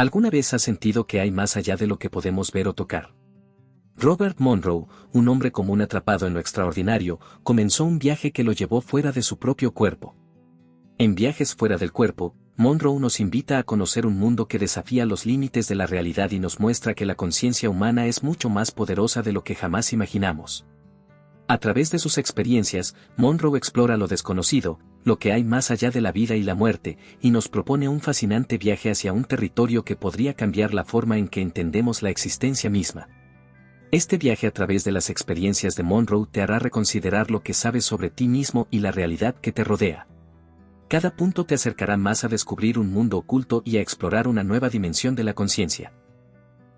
¿Alguna vez has sentido que hay más allá de lo que podemos ver o tocar? Robert Monroe, un hombre común atrapado en lo extraordinario, comenzó un viaje que lo llevó fuera de su propio cuerpo. En Viajes fuera del cuerpo, Monroe nos invita a conocer un mundo que desafía los límites de la realidad y nos muestra que la conciencia humana es mucho más poderosa de lo que jamás imaginamos. A través de sus experiencias, Monroe explora lo desconocido, lo que hay más allá de la vida y la muerte, y nos propone un fascinante viaje hacia un territorio que podría cambiar la forma en que entendemos la existencia misma. Este viaje a través de las experiencias de Monroe te hará reconsiderar lo que sabes sobre ti mismo y la realidad que te rodea. Cada punto te acercará más a descubrir un mundo oculto y a explorar una nueva dimensión de la conciencia.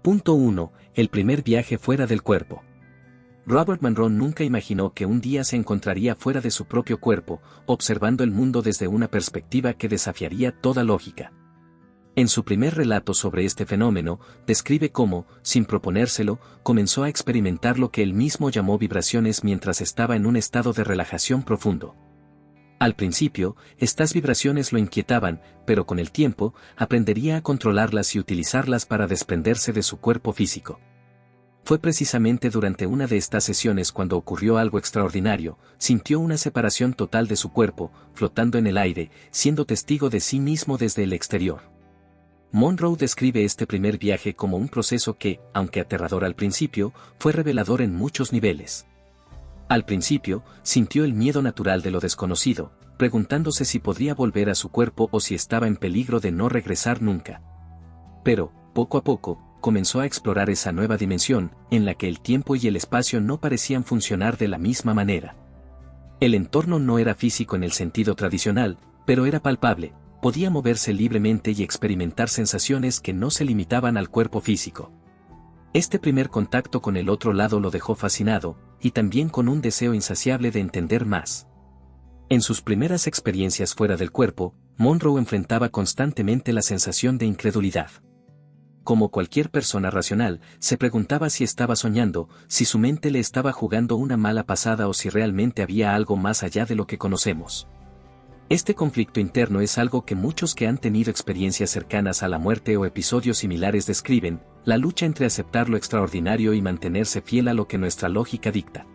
Punto 1. El primer viaje fuera del cuerpo. Robert Monroe nunca imaginó que un día se encontraría fuera de su propio cuerpo, observando el mundo desde una perspectiva que desafiaría toda lógica. En su primer relato sobre este fenómeno, describe cómo, sin proponérselo, comenzó a experimentar lo que él mismo llamó vibraciones mientras estaba en un estado de relajación profundo. Al principio, estas vibraciones lo inquietaban, pero con el tiempo, aprendería a controlarlas y utilizarlas para desprenderse de su cuerpo físico. Fue precisamente durante una de estas sesiones cuando ocurrió algo extraordinario, sintió una separación total de su cuerpo, flotando en el aire, siendo testigo de sí mismo desde el exterior. Monroe describe este primer viaje como un proceso que, aunque aterrador al principio, fue revelador en muchos niveles. Al principio, sintió el miedo natural de lo desconocido, preguntándose si podría volver a su cuerpo o si estaba en peligro de no regresar nunca. Pero, poco a poco, comenzó a explorar esa nueva dimensión, en la que el tiempo y el espacio no parecían funcionar de la misma manera. El entorno no era físico en el sentido tradicional, pero era palpable, podía moverse libremente y experimentar sensaciones que no se limitaban al cuerpo físico. Este primer contacto con el otro lado lo dejó fascinado, y también con un deseo insaciable de entender más. En sus primeras experiencias fuera del cuerpo, Monroe enfrentaba constantemente la sensación de incredulidad. Como cualquier persona racional, se preguntaba si estaba soñando, si su mente le estaba jugando una mala pasada o si realmente había algo más allá de lo que conocemos. Este conflicto interno es algo que muchos que han tenido experiencias cercanas a la muerte o episodios similares describen, la lucha entre aceptar lo extraordinario y mantenerse fiel a lo que nuestra lógica dicta.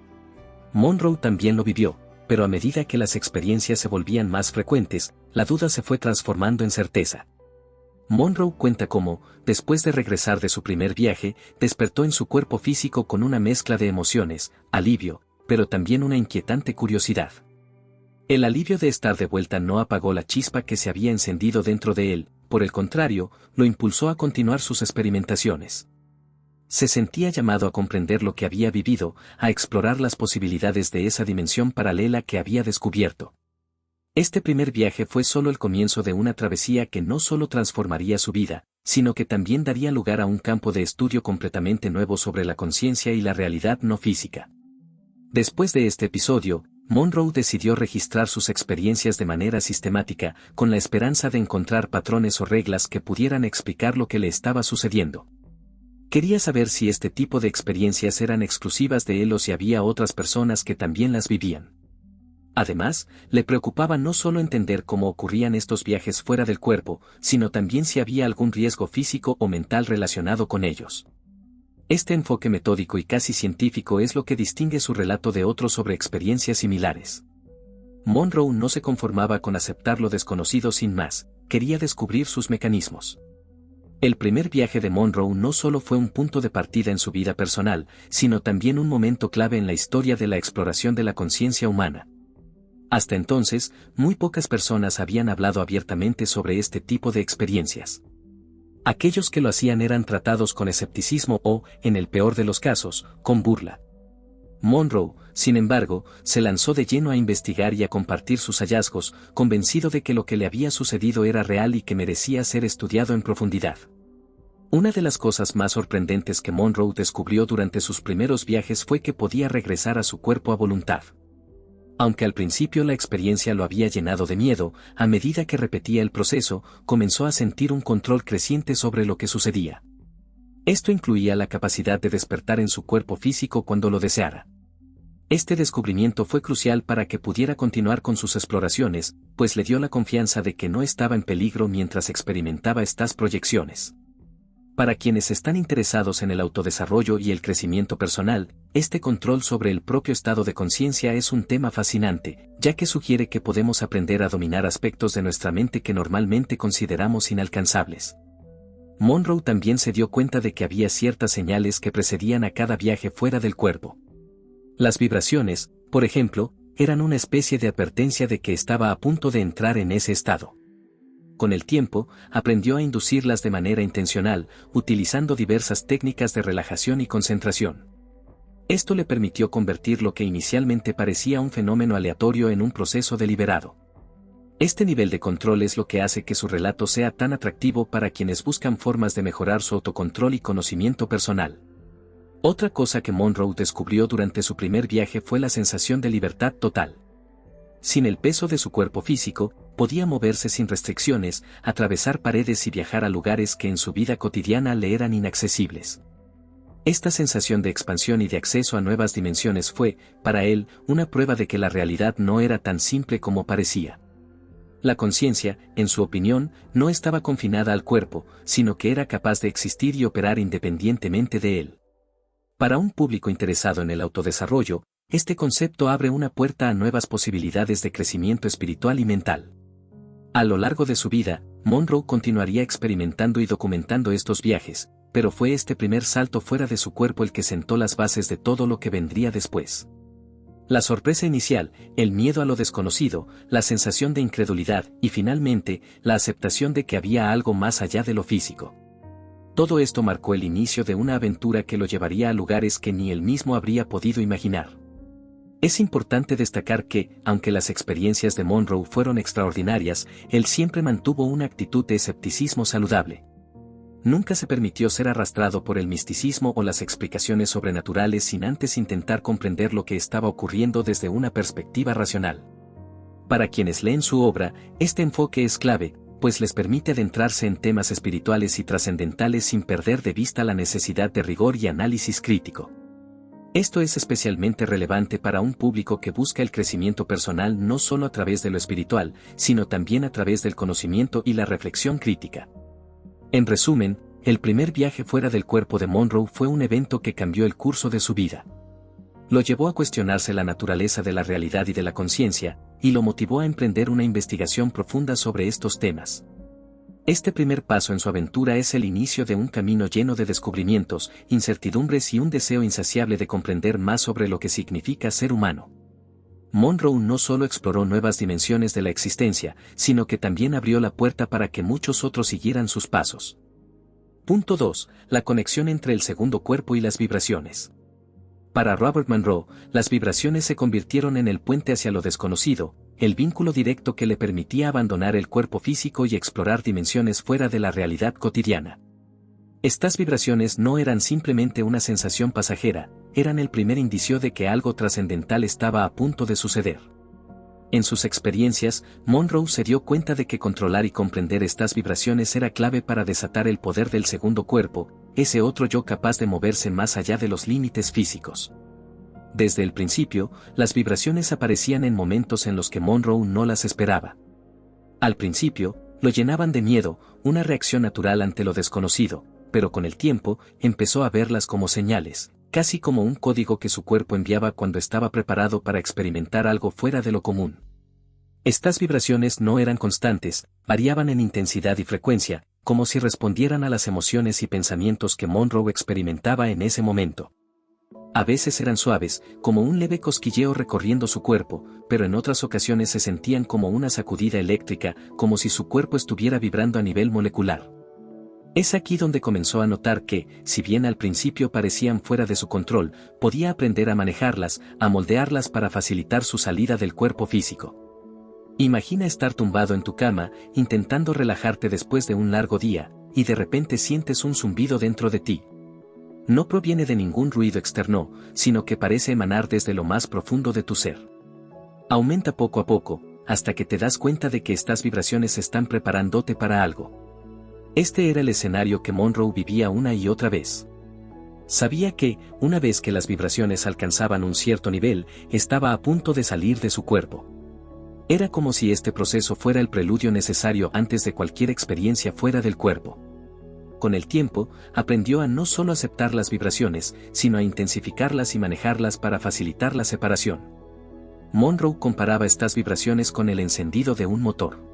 Monroe también lo vivió, pero a medida que las experiencias se volvían más frecuentes, la duda se fue transformando en certeza. Monroe cuenta cómo, después de regresar de su primer viaje, despertó en su cuerpo físico con una mezcla de emociones, alivio, pero también una inquietante curiosidad. El alivio de estar de vuelta no apagó la chispa que se había encendido dentro de él, por el contrario, lo impulsó a continuar sus experimentaciones. Se sentía llamado a comprender lo que había vivido, a explorar las posibilidades de esa dimensión paralela que había descubierto. Este primer viaje fue solo el comienzo de una travesía que no solo transformaría su vida, sino que también daría lugar a un campo de estudio completamente nuevo sobre la conciencia y la realidad no física. Después de este episodio, Monroe decidió registrar sus experiencias de manera sistemática, con la esperanza de encontrar patrones o reglas que pudieran explicar lo que le estaba sucediendo. Quería saber si este tipo de experiencias eran exclusivas de él o si había otras personas que también las vivían. Además, le preocupaba no solo entender cómo ocurrían estos viajes fuera del cuerpo, sino también si había algún riesgo físico o mental relacionado con ellos. Este enfoque metódico y casi científico es lo que distingue su relato de otros sobre experiencias similares. Monroe no se conformaba con aceptar lo desconocido sin más, quería descubrir sus mecanismos. El primer viaje de Monroe no solo fue un punto de partida en su vida personal, sino también un momento clave en la historia de la exploración de la conciencia humana. Hasta entonces, muy pocas personas habían hablado abiertamente sobre este tipo de experiencias. Aquellos que lo hacían eran tratados con escepticismo o, en el peor de los casos, con burla. Monroe, sin embargo, se lanzó de lleno a investigar y a compartir sus hallazgos, convencido de que lo que le había sucedido era real y que merecía ser estudiado en profundidad. Una de las cosas más sorprendentes que Monroe descubrió durante sus primeros viajes fue que podía regresar a su cuerpo a voluntad. Aunque al principio la experiencia lo había llenado de miedo, a medida que repetía el proceso, comenzó a sentir un control creciente sobre lo que sucedía. Esto incluía la capacidad de despertar en su cuerpo físico cuando lo deseara. Este descubrimiento fue crucial para que pudiera continuar con sus exploraciones, pues le dio la confianza de que no estaba en peligro mientras experimentaba estas proyecciones. Para quienes están interesados en el autodesarrollo y el crecimiento personal, este control sobre el propio estado de conciencia es un tema fascinante, ya que sugiere que podemos aprender a dominar aspectos de nuestra mente que normalmente consideramos inalcanzables. Monroe también se dio cuenta de que había ciertas señales que precedían a cada viaje fuera del cuerpo. Las vibraciones, por ejemplo, eran una especie de advertencia de que estaba a punto de entrar en ese estado. Con el tiempo, aprendió a inducirlas de manera intencional, utilizando diversas técnicas de relajación y concentración. Esto le permitió convertir lo que inicialmente parecía un fenómeno aleatorio en un proceso deliberado. Este nivel de control es lo que hace que su relato sea tan atractivo para quienes buscan formas de mejorar su autocontrol y conocimiento personal. Otra cosa que Monroe descubrió durante su primer viaje fue la sensación de libertad total. Sin el peso de su cuerpo físico, podía moverse sin restricciones, atravesar paredes y viajar a lugares que en su vida cotidiana le eran inaccesibles. Esta sensación de expansión y de acceso a nuevas dimensiones fue, para él, una prueba de que la realidad no era tan simple como parecía. La conciencia, en su opinión, no estaba confinada al cuerpo, sino que era capaz de existir y operar independientemente de él. Para un público interesado en el autodesarrollo, este concepto abre una puerta a nuevas posibilidades de crecimiento espiritual y mental. A lo largo de su vida, Monroe continuaría experimentando y documentando estos viajes, pero fue este primer salto fuera de su cuerpo el que sentó las bases de todo lo que vendría después. La sorpresa inicial, el miedo a lo desconocido, la sensación de incredulidad y finalmente, la aceptación de que había algo más allá de lo físico. Todo esto marcó el inicio de una aventura que lo llevaría a lugares que ni él mismo habría podido imaginar. Es importante destacar que, aunque las experiencias de Monroe fueron extraordinarias, él siempre mantuvo una actitud de escepticismo saludable. Nunca se permitió ser arrastrado por el misticismo o las explicaciones sobrenaturales sin antes intentar comprender lo que estaba ocurriendo desde una perspectiva racional. Para quienes leen su obra, este enfoque es clave, pues les permite adentrarse en temas espirituales y trascendentales sin perder de vista la necesidad de rigor y análisis crítico. Esto es especialmente relevante para un público que busca el crecimiento personal no solo a través de lo espiritual, sino también a través del conocimiento y la reflexión crítica. En resumen, el primer viaje fuera del cuerpo de Monroe fue un evento que cambió el curso de su vida. Lo llevó a cuestionarse la naturaleza de la realidad y de la conciencia, y lo motivó a emprender una investigación profunda sobre estos temas. Este primer paso en su aventura es el inicio de un camino lleno de descubrimientos, incertidumbres y un deseo insaciable de comprender más sobre lo que significa ser humano. Monroe no solo exploró nuevas dimensiones de la existencia, sino que también abrió la puerta para que muchos otros siguieran sus pasos. Punto 2. La conexión entre el segundo cuerpo y las vibraciones. Para Robert Monroe, las vibraciones se convirtieron en el puente hacia lo desconocido, el vínculo directo que le permitía abandonar el cuerpo físico y explorar dimensiones fuera de la realidad cotidiana. Estas vibraciones no eran simplemente una sensación pasajera, eran el primer indicio de que algo trascendental estaba a punto de suceder. En sus experiencias, Monroe se dio cuenta de que controlar y comprender estas vibraciones era clave para desatar el poder del segundo cuerpo, ese otro yo capaz de moverse más allá de los límites físicos. Desde el principio, las vibraciones aparecían en momentos en los que Monroe no las esperaba. Al principio, lo llenaban de miedo, una reacción natural ante lo desconocido, pero con el tiempo, empezó a verlas como señales, casi como un código que su cuerpo enviaba cuando estaba preparado para experimentar algo fuera de lo común. Estas vibraciones no eran constantes, variaban en intensidad y frecuencia, como si respondieran a las emociones y pensamientos que Monroe experimentaba en ese momento. A veces eran suaves, como un leve cosquilleo recorriendo su cuerpo, pero en otras ocasiones se sentían como una sacudida eléctrica, como si su cuerpo estuviera vibrando a nivel molecular. Es aquí donde comenzó a notar que, si bien al principio parecían fuera de su control, podía aprender a manejarlas, a moldearlas para facilitar su salida del cuerpo físico. Imagina estar tumbado en tu cama, intentando relajarte después de un largo día, y de repente sientes un zumbido dentro de ti. No proviene de ningún ruido externo, sino que parece emanar desde lo más profundo de tu ser. Aumenta poco a poco, hasta que te das cuenta de que estas vibraciones están preparándote para algo. Este era el escenario que Monroe vivía una y otra vez. Sabía que, una vez que las vibraciones alcanzaban un cierto nivel, estaba a punto de salir de su cuerpo. Era como si este proceso fuera el preludio necesario antes de cualquier experiencia fuera del cuerpo. Con el tiempo, aprendió a no solo aceptar las vibraciones, sino a intensificarlas y manejarlas para facilitar la separación. Monroe comparaba estas vibraciones con el encendido de un motor.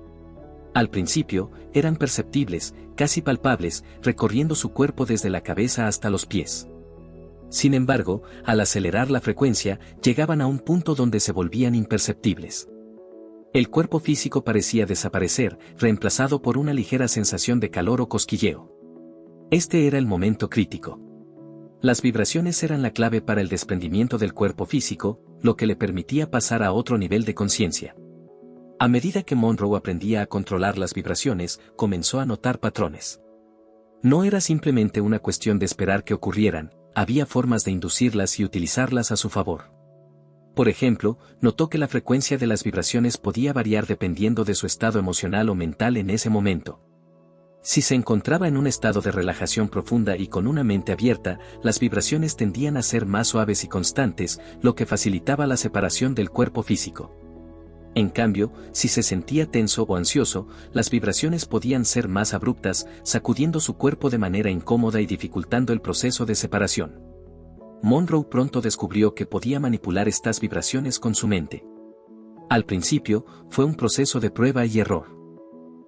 Al principio, eran perceptibles, casi palpables, recorriendo su cuerpo desde la cabeza hasta los pies. Sin embargo, al acelerar la frecuencia, llegaban a un punto donde se volvían imperceptibles. El cuerpo físico parecía desaparecer, reemplazado por una ligera sensación de calor o cosquilleo. Este era el momento crítico. Las vibraciones eran la clave para el desprendimiento del cuerpo físico, lo que le permitía pasar a otro nivel de conciencia. A medida que Monroe aprendía a controlar las vibraciones, comenzó a notar patrones. No era simplemente una cuestión de esperar que ocurrieran, había formas de inducirlas y utilizarlas a su favor. Por ejemplo, notó que la frecuencia de las vibraciones podía variar dependiendo de su estado emocional o mental en ese momento. Si se encontraba en un estado de relajación profunda y con una mente abierta, las vibraciones tendían a ser más suaves y constantes, lo que facilitaba la separación del cuerpo físico. En cambio, si se sentía tenso o ansioso, las vibraciones podían ser más abruptas, sacudiendo su cuerpo de manera incómoda y dificultando el proceso de separación. Monroe pronto descubrió que podía manipular estas vibraciones con su mente. Al principio, fue un proceso de prueba y error.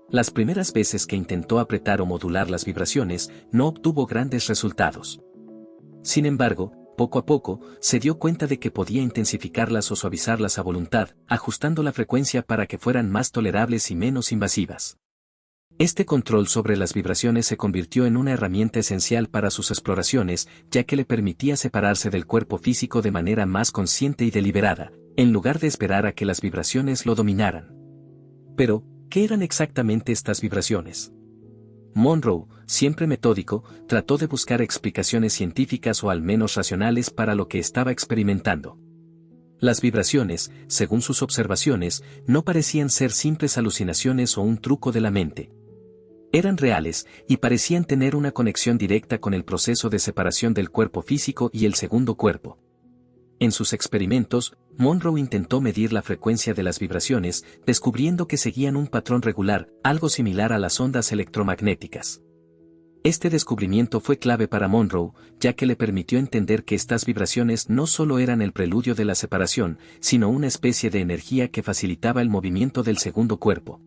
Las primeras veces que intentó apretar o modular las vibraciones, no obtuvo grandes resultados. Sin embargo, poco a poco, se dio cuenta de que podía intensificarlas o suavizarlas a voluntad, ajustando la frecuencia para que fueran más tolerables y menos invasivas. Este control sobre las vibraciones se convirtió en una herramienta esencial para sus exploraciones, ya que le permitía separarse del cuerpo físico de manera más consciente y deliberada, en lugar de esperar a que las vibraciones lo dominaran. Pero, ¿qué eran exactamente estas vibraciones? Monroe, siempre metódico, trató de buscar explicaciones científicas o al menos racionales para lo que estaba experimentando. Las vibraciones, según sus observaciones, no parecían ser simples alucinaciones o un truco de la mente. Eran reales, y parecían tener una conexión directa con el proceso de separación del cuerpo físico y el segundo cuerpo. En sus experimentos, Monroe intentó medir la frecuencia de las vibraciones, descubriendo que seguían un patrón regular, algo similar a las ondas electromagnéticas. Este descubrimiento fue clave para Monroe, ya que le permitió entender que estas vibraciones no solo eran el preludio de la separación, sino una especie de energía que facilitaba el movimiento del segundo cuerpo.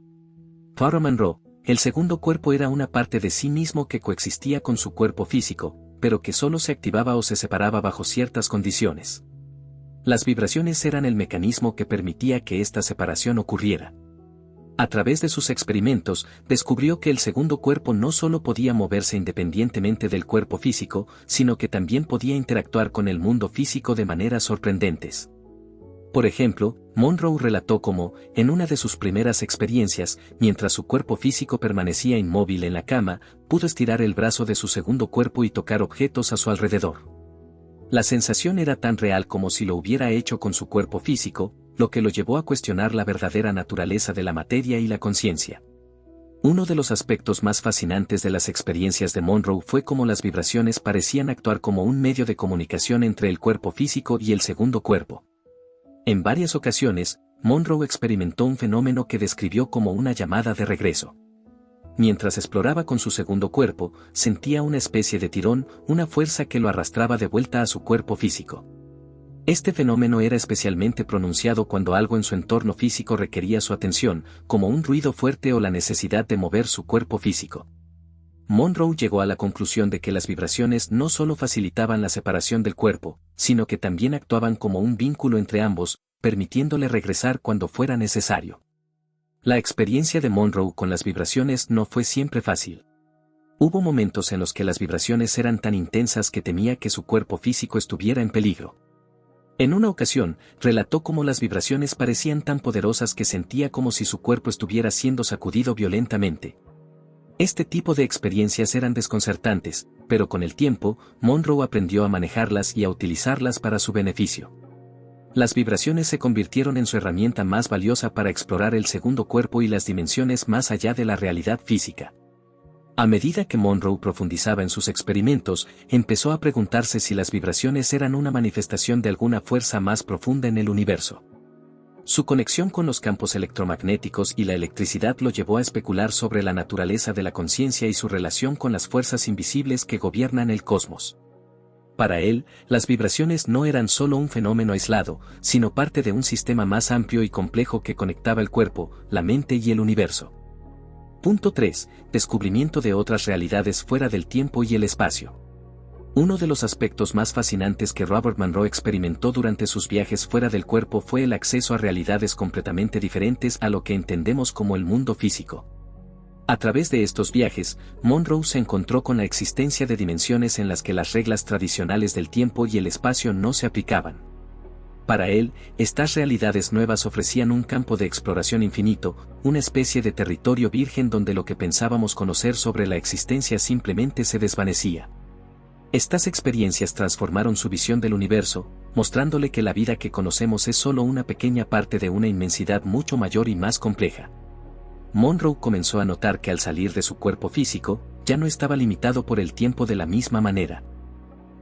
Para Monroe, el segundo cuerpo era una parte de sí mismo que coexistía con su cuerpo físico, pero que solo se activaba o se separaba bajo ciertas condiciones. Las vibraciones eran el mecanismo que permitía que esta separación ocurriera. A través de sus experimentos, descubrió que el segundo cuerpo no solo podía moverse independientemente del cuerpo físico, sino que también podía interactuar con el mundo físico de maneras sorprendentes. Por ejemplo, Monroe relató cómo, en una de sus primeras experiencias, mientras su cuerpo físico permanecía inmóvil en la cama, pudo estirar el brazo de su segundo cuerpo y tocar objetos a su alrededor. La sensación era tan real como si lo hubiera hecho con su cuerpo físico, lo que lo llevó a cuestionar la verdadera naturaleza de la materia y la conciencia. Uno de los aspectos más fascinantes de las experiencias de Monroe fue cómo las vibraciones parecían actuar como un medio de comunicación entre el cuerpo físico y el segundo cuerpo. En varias ocasiones, Monroe experimentó un fenómeno que describió como una llamada de regreso. Mientras exploraba con su segundo cuerpo, sentía una especie de tirón, una fuerza que lo arrastraba de vuelta a su cuerpo físico. Este fenómeno era especialmente pronunciado cuando algo en su entorno físico requería su atención, como un ruido fuerte o la necesidad de mover su cuerpo físico. Monroe llegó a la conclusión de que las vibraciones no solo facilitaban la separación del cuerpo, sino que también actuaban como un vínculo entre ambos, permitiéndole regresar cuando fuera necesario. La experiencia de Monroe con las vibraciones no fue siempre fácil. Hubo momentos en los que las vibraciones eran tan intensas que temía que su cuerpo físico estuviera en peligro. En una ocasión, relató cómo las vibraciones parecían tan poderosas que sentía como si su cuerpo estuviera siendo sacudido violentamente. Este tipo de experiencias eran desconcertantes, pero con el tiempo, Monroe aprendió a manejarlas y a utilizarlas para su beneficio. Las vibraciones se convirtieron en su herramienta más valiosa para explorar el segundo cuerpo y las dimensiones más allá de la realidad física. A medida que Monroe profundizaba en sus experimentos, empezó a preguntarse si las vibraciones eran una manifestación de alguna fuerza más profunda en el universo. Su conexión con los campos electromagnéticos y la electricidad lo llevó a especular sobre la naturaleza de la conciencia y su relación con las fuerzas invisibles que gobiernan el cosmos. Para él, las vibraciones no eran solo un fenómeno aislado, sino parte de un sistema más amplio y complejo que conectaba el cuerpo, la mente y el universo. Punto 3. Descubrimiento de otras realidades fuera del tiempo y el espacio. Uno de los aspectos más fascinantes que Robert Monroe experimentó durante sus viajes fuera del cuerpo fue el acceso a realidades completamente diferentes a lo que entendemos como el mundo físico. A través de estos viajes, Monroe se encontró con la existencia de dimensiones en las que las reglas tradicionales del tiempo y el espacio no se aplicaban. Para él, estas realidades nuevas ofrecían un campo de exploración infinito, una especie de territorio virgen donde lo que pensábamos conocer sobre la existencia simplemente se desvanecía. Estas experiencias transformaron su visión del universo, mostrándole que la vida que conocemos es solo una pequeña parte de una inmensidad mucho mayor y más compleja. Monroe comenzó a notar que al salir de su cuerpo físico, ya no estaba limitado por el tiempo de la misma manera.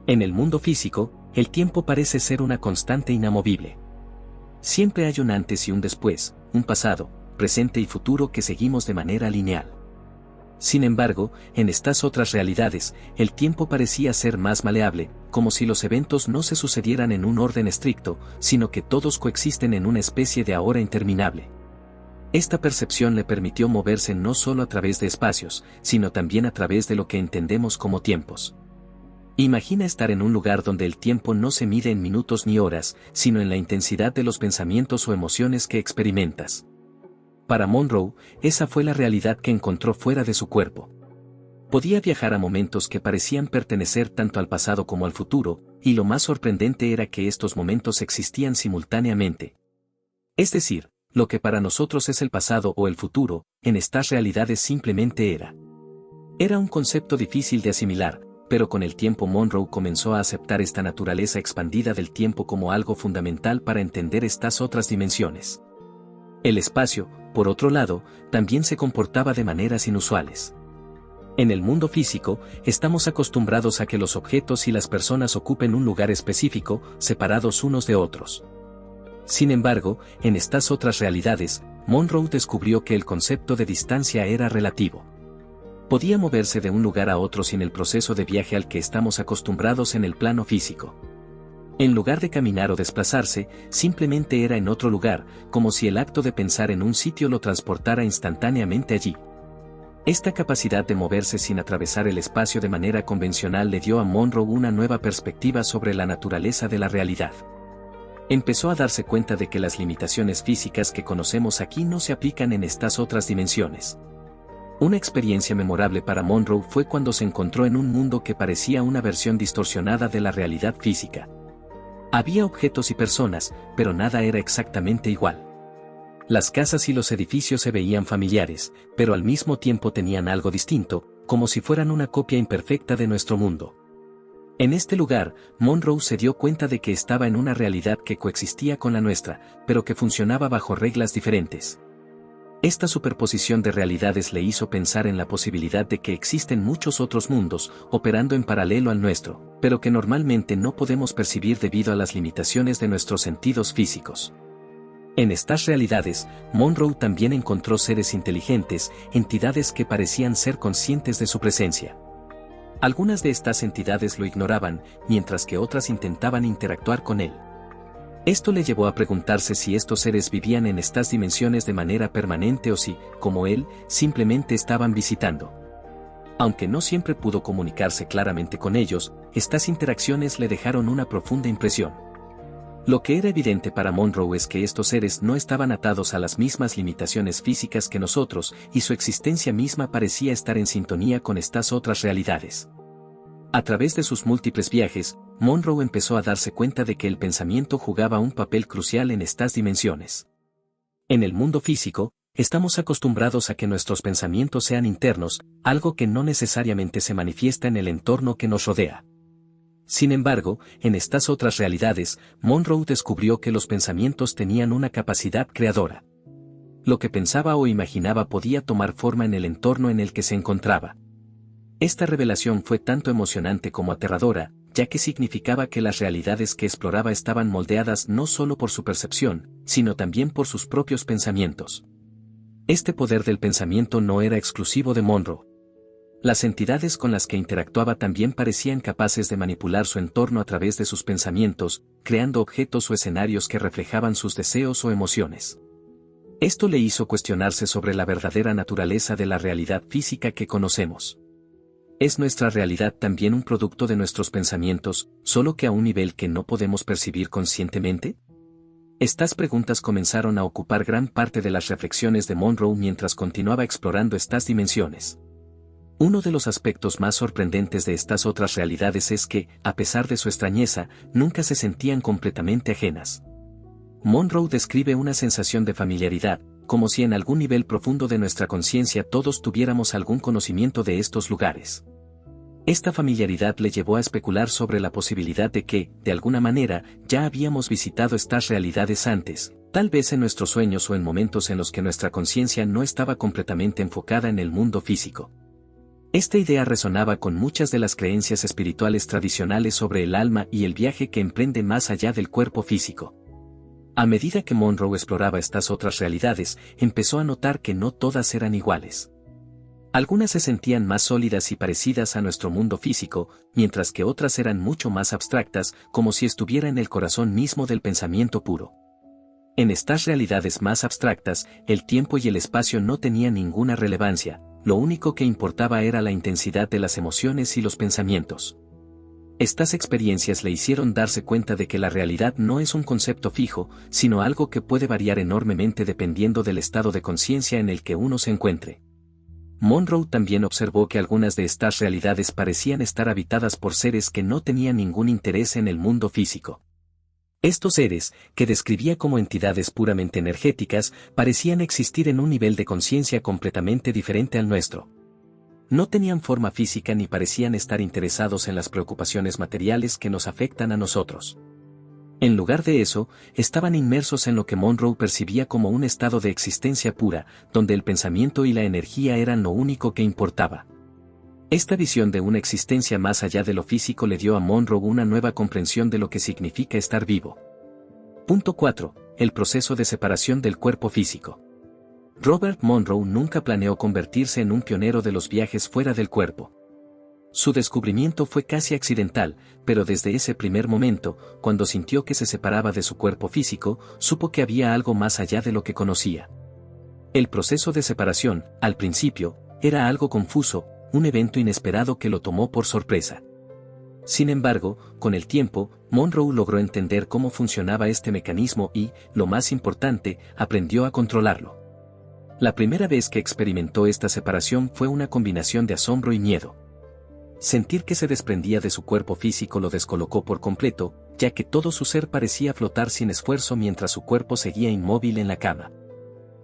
En el mundo físico, el tiempo parece ser una constante inamovible. Siempre hay un antes y un después, un pasado, presente y futuro que seguimos de manera lineal. Sin embargo, en estas otras realidades, el tiempo parecía ser más maleable, como si los eventos no se sucedieran en un orden estricto, sino que todos coexisten en una especie de ahora interminable. Esta percepción le permitió moverse no solo a través de espacios, sino también a través de lo que entendemos como tiempos. Imagina estar en un lugar donde el tiempo no se mide en minutos ni horas, sino en la intensidad de los pensamientos o emociones que experimentas. Para Monroe, esa fue la realidad que encontró fuera de su cuerpo. Podía viajar a momentos que parecían pertenecer tanto al pasado como al futuro, y lo más sorprendente era que estos momentos existían simultáneamente. Es decir, lo que para nosotros es el pasado o el futuro, en estas realidades simplemente era. Era un concepto difícil de asimilar, pero con el tiempo Monroe comenzó a aceptar esta naturaleza expandida del tiempo como algo fundamental para entender estas otras dimensiones. El espacio, por otro lado, también se comportaba de maneras inusuales. En el mundo físico, estamos acostumbrados a que los objetos y las personas ocupen un lugar específico, separados unos de otros. Sin embargo, en estas otras realidades, Monroe descubrió que el concepto de distancia era relativo. Podía moverse de un lugar a otro sin el proceso de viaje al que estamos acostumbrados en el plano físico. En lugar de caminar o desplazarse, simplemente era en otro lugar, como si el acto de pensar en un sitio lo transportara instantáneamente allí. Esta capacidad de moverse sin atravesar el espacio de manera convencional le dio a Monroe una nueva perspectiva sobre la naturaleza de la realidad. Empezó a darse cuenta de que las limitaciones físicas que conocemos aquí no se aplican en estas otras dimensiones. Una experiencia memorable para Monroe fue cuando se encontró en un mundo que parecía una versión distorsionada de la realidad física. Había objetos y personas, pero nada era exactamente igual. Las casas y los edificios se veían familiares, pero al mismo tiempo tenían algo distinto, como si fueran una copia imperfecta de nuestro mundo. En este lugar, Monroe se dio cuenta de que estaba en una realidad que coexistía con la nuestra, pero que funcionaba bajo reglas diferentes. Esta superposición de realidades le hizo pensar en la posibilidad de que existen muchos otros mundos, operando en paralelo al nuestro, pero que normalmente no podemos percibir debido a las limitaciones de nuestros sentidos físicos. En estas realidades, Monroe también encontró seres inteligentes, entidades que parecían ser conscientes de su presencia. Algunas de estas entidades lo ignoraban, mientras que otras intentaban interactuar con él. Esto le llevó a preguntarse si estos seres vivían en estas dimensiones de manera permanente o si, como él, simplemente estaban visitando. Aunque no siempre pudo comunicarse claramente con ellos, estas interacciones le dejaron una profunda impresión. Lo que era evidente para Monroe es que estos seres no estaban atados a las mismas limitaciones físicas que nosotros, y su existencia misma parecía estar en sintonía con estas otras realidades. A través de sus múltiples viajes, Monroe empezó a darse cuenta de que el pensamiento jugaba un papel crucial en estas dimensiones. En el mundo físico, estamos acostumbrados a que nuestros pensamientos sean internos, algo que no necesariamente se manifiesta en el entorno que nos rodea. Sin embargo, en estas otras realidades, Monroe descubrió que los pensamientos tenían una capacidad creadora. Lo que pensaba o imaginaba podía tomar forma en el entorno en el que se encontraba. Esta revelación fue tanto emocionante como aterradora, ya que significaba que las realidades que exploraba estaban moldeadas no solo por su percepción, sino también por sus propios pensamientos. Este poder del pensamiento no era exclusivo de Monroe. Las entidades con las que interactuaba también parecían capaces de manipular su entorno a través de sus pensamientos, creando objetos o escenarios que reflejaban sus deseos o emociones. Esto le hizo cuestionarse sobre la verdadera naturaleza de la realidad física que conocemos. ¿Es nuestra realidad también un producto de nuestros pensamientos, solo que a un nivel que no podemos percibir conscientemente? Estas preguntas comenzaron a ocupar gran parte de las reflexiones de Monroe mientras continuaba explorando estas dimensiones. Uno de los aspectos más sorprendentes de estas otras realidades es que, a pesar de su extrañeza, nunca se sentían completamente ajenas. Monroe describe una sensación de familiaridad, como si en algún nivel profundo de nuestra conciencia todos tuviéramos algún conocimiento de estos lugares. Esta familiaridad le llevó a especular sobre la posibilidad de que, de alguna manera, ya habíamos visitado estas realidades antes, tal vez en nuestros sueños o en momentos en los que nuestra conciencia no estaba completamente enfocada en el mundo físico. Esta idea resonaba con muchas de las creencias espirituales tradicionales sobre el alma y el viaje que emprende más allá del cuerpo físico. A medida que Monroe exploraba estas otras realidades, empezó a notar que no todas eran iguales. Algunas se sentían más sólidas y parecidas a nuestro mundo físico, mientras que otras eran mucho más abstractas, como si estuviera en el corazón mismo del pensamiento puro. En estas realidades más abstractas, el tiempo y el espacio no tenían ninguna relevancia, lo único que importaba era la intensidad de las emociones y los pensamientos. Estas experiencias le hicieron darse cuenta de que la realidad no es un concepto fijo, sino algo que puede variar enormemente dependiendo del estado de conciencia en el que uno se encuentre. Monroe también observó que algunas de estas realidades parecían estar habitadas por seres que no tenían ningún interés en el mundo físico. Estos seres, que describía como entidades puramente energéticas, parecían existir en un nivel de conciencia completamente diferente al nuestro. No tenían forma física ni parecían estar interesados en las preocupaciones materiales que nos afectan a nosotros. En lugar de eso, estaban inmersos en lo que Monroe percibía como un estado de existencia pura, donde el pensamiento y la energía eran lo único que importaba. Esta visión de una existencia más allá de lo físico le dio a Monroe una nueva comprensión de lo que significa estar vivo. Punto 4. El proceso de separación del cuerpo físico. Robert Monroe nunca planeó convertirse en un pionero de los viajes fuera del cuerpo. Su descubrimiento fue casi accidental, pero desde ese primer momento, cuando sintió que se separaba de su cuerpo físico, supo que había algo más allá de lo que conocía. El proceso de separación, al principio, era algo confuso, un evento inesperado que lo tomó por sorpresa. Sin embargo, con el tiempo, Monroe logró entender cómo funcionaba este mecanismo y, lo más importante, aprendió a controlarlo. La primera vez que experimentó esta separación fue una combinación de asombro y miedo. Sentir que se desprendía de su cuerpo físico lo descolocó por completo, ya que todo su ser parecía flotar sin esfuerzo mientras su cuerpo seguía inmóvil en la cama.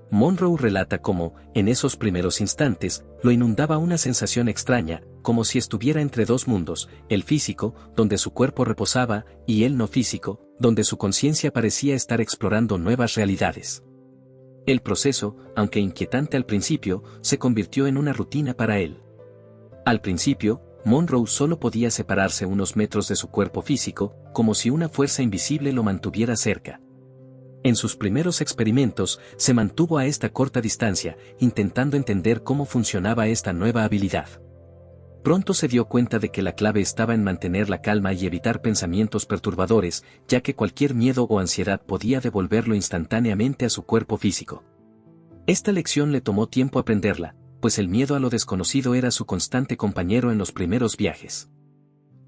Monroe relata cómo, en esos primeros instantes, lo inundaba una sensación extraña, como si estuviera entre dos mundos, el físico, donde su cuerpo reposaba, y el no físico, donde su conciencia parecía estar explorando nuevas realidades. El proceso, aunque inquietante al principio, se convirtió en una rutina para él. Al principio, Monroe solo podía separarse unos metros de su cuerpo físico, como si una fuerza invisible lo mantuviera cerca. En sus primeros experimentos, se mantuvo a esta corta distancia, intentando entender cómo funcionaba esta nueva habilidad. Pronto se dio cuenta de que la clave estaba en mantener la calma y evitar pensamientos perturbadores, ya que cualquier miedo o ansiedad podía devolverlo instantáneamente a su cuerpo físico. Esta lección le tomó tiempo aprenderla, pues el miedo a lo desconocido era su constante compañero en los primeros viajes.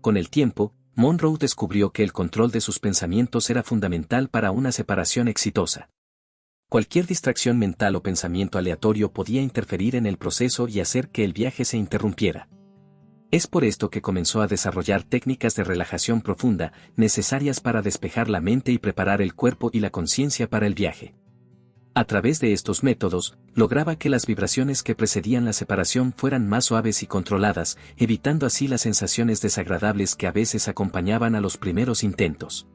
Con el tiempo, Monroe descubrió que el control de sus pensamientos era fundamental para una separación exitosa. Cualquier distracción mental o pensamiento aleatorio podía interferir en el proceso y hacer que el viaje se interrumpiera. Es por esto que comenzó a desarrollar técnicas de relajación profunda, necesarias para despejar la mente y preparar el cuerpo y la conciencia para el viaje. A través de estos métodos, lograba que las vibraciones que precedían la separación fueran más suaves y controladas, evitando así las sensaciones desagradables que a veces acompañaban a los primeros intentos.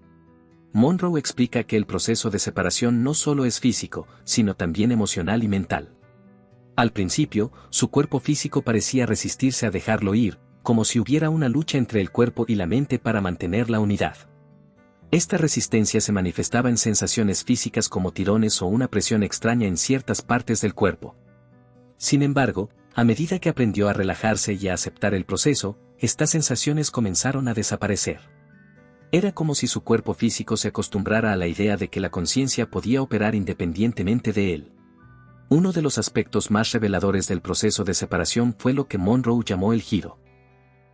Monroe explica que el proceso de separación no solo es físico, sino también emocional y mental. Al principio, su cuerpo físico parecía resistirse a dejarlo ir, como si hubiera una lucha entre el cuerpo y la mente para mantener la unidad. Esta resistencia se manifestaba en sensaciones físicas como tirones o una presión extraña en ciertas partes del cuerpo. Sin embargo, a medida que aprendió a relajarse y a aceptar el proceso, estas sensaciones comenzaron a desaparecer. Era como si su cuerpo físico se acostumbrara a la idea de que la conciencia podía operar independientemente de él. Uno de los aspectos más reveladores del proceso de separación fue lo que Monroe llamó el giro.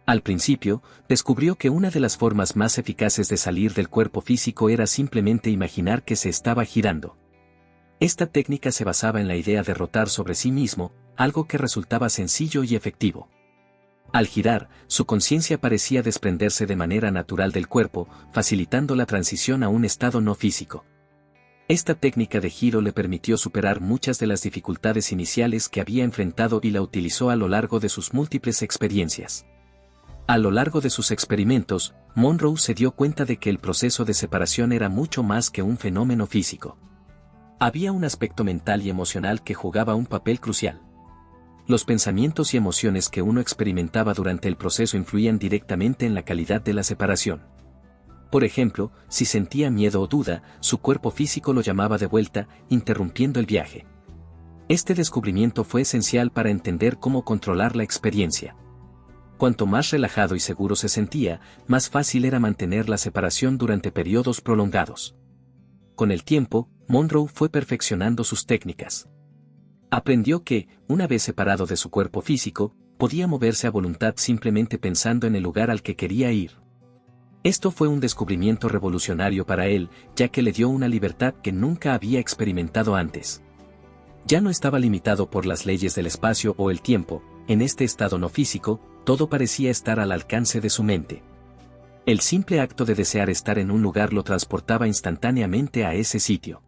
Al principio, descubrió que una de las formas más eficaces de salir del cuerpo físico era simplemente imaginar que se estaba girando. Esta técnica se basaba en la idea de rotar sobre sí mismo, algo que resultaba sencillo y efectivo. Al girar, su conciencia parecía desprenderse de manera natural del cuerpo, facilitando la transición a un estado no físico. Esta técnica de giro le permitió superar muchas de las dificultades iniciales que había enfrentado y la utilizó a lo largo de sus múltiples experiencias. A lo largo de sus experimentos, Monroe se dio cuenta de que el proceso de separación era mucho más que un fenómeno físico. Había un aspecto mental y emocional que jugaba un papel crucial. Los pensamientos y emociones que uno experimentaba durante el proceso influían directamente en la calidad de la separación. Por ejemplo, si sentía miedo o duda, su cuerpo físico lo llamaba de vuelta, interrumpiendo el viaje. Este descubrimiento fue esencial para entender cómo controlar la experiencia. Cuanto más relajado y seguro se sentía, más fácil era mantener la separación durante periodos prolongados. Con el tiempo, Monroe fue perfeccionando sus técnicas. Aprendió que, una vez separado de su cuerpo físico, podía moverse a voluntad simplemente pensando en el lugar al que quería ir. Esto fue un descubrimiento revolucionario para él, ya que le dio una libertad que nunca había experimentado antes. Ya no estaba limitado por las leyes del espacio o el tiempo. En este estado no físico, todo parecía estar al alcance de su mente. El simple acto de desear estar en un lugar lo transportaba instantáneamente a ese sitio.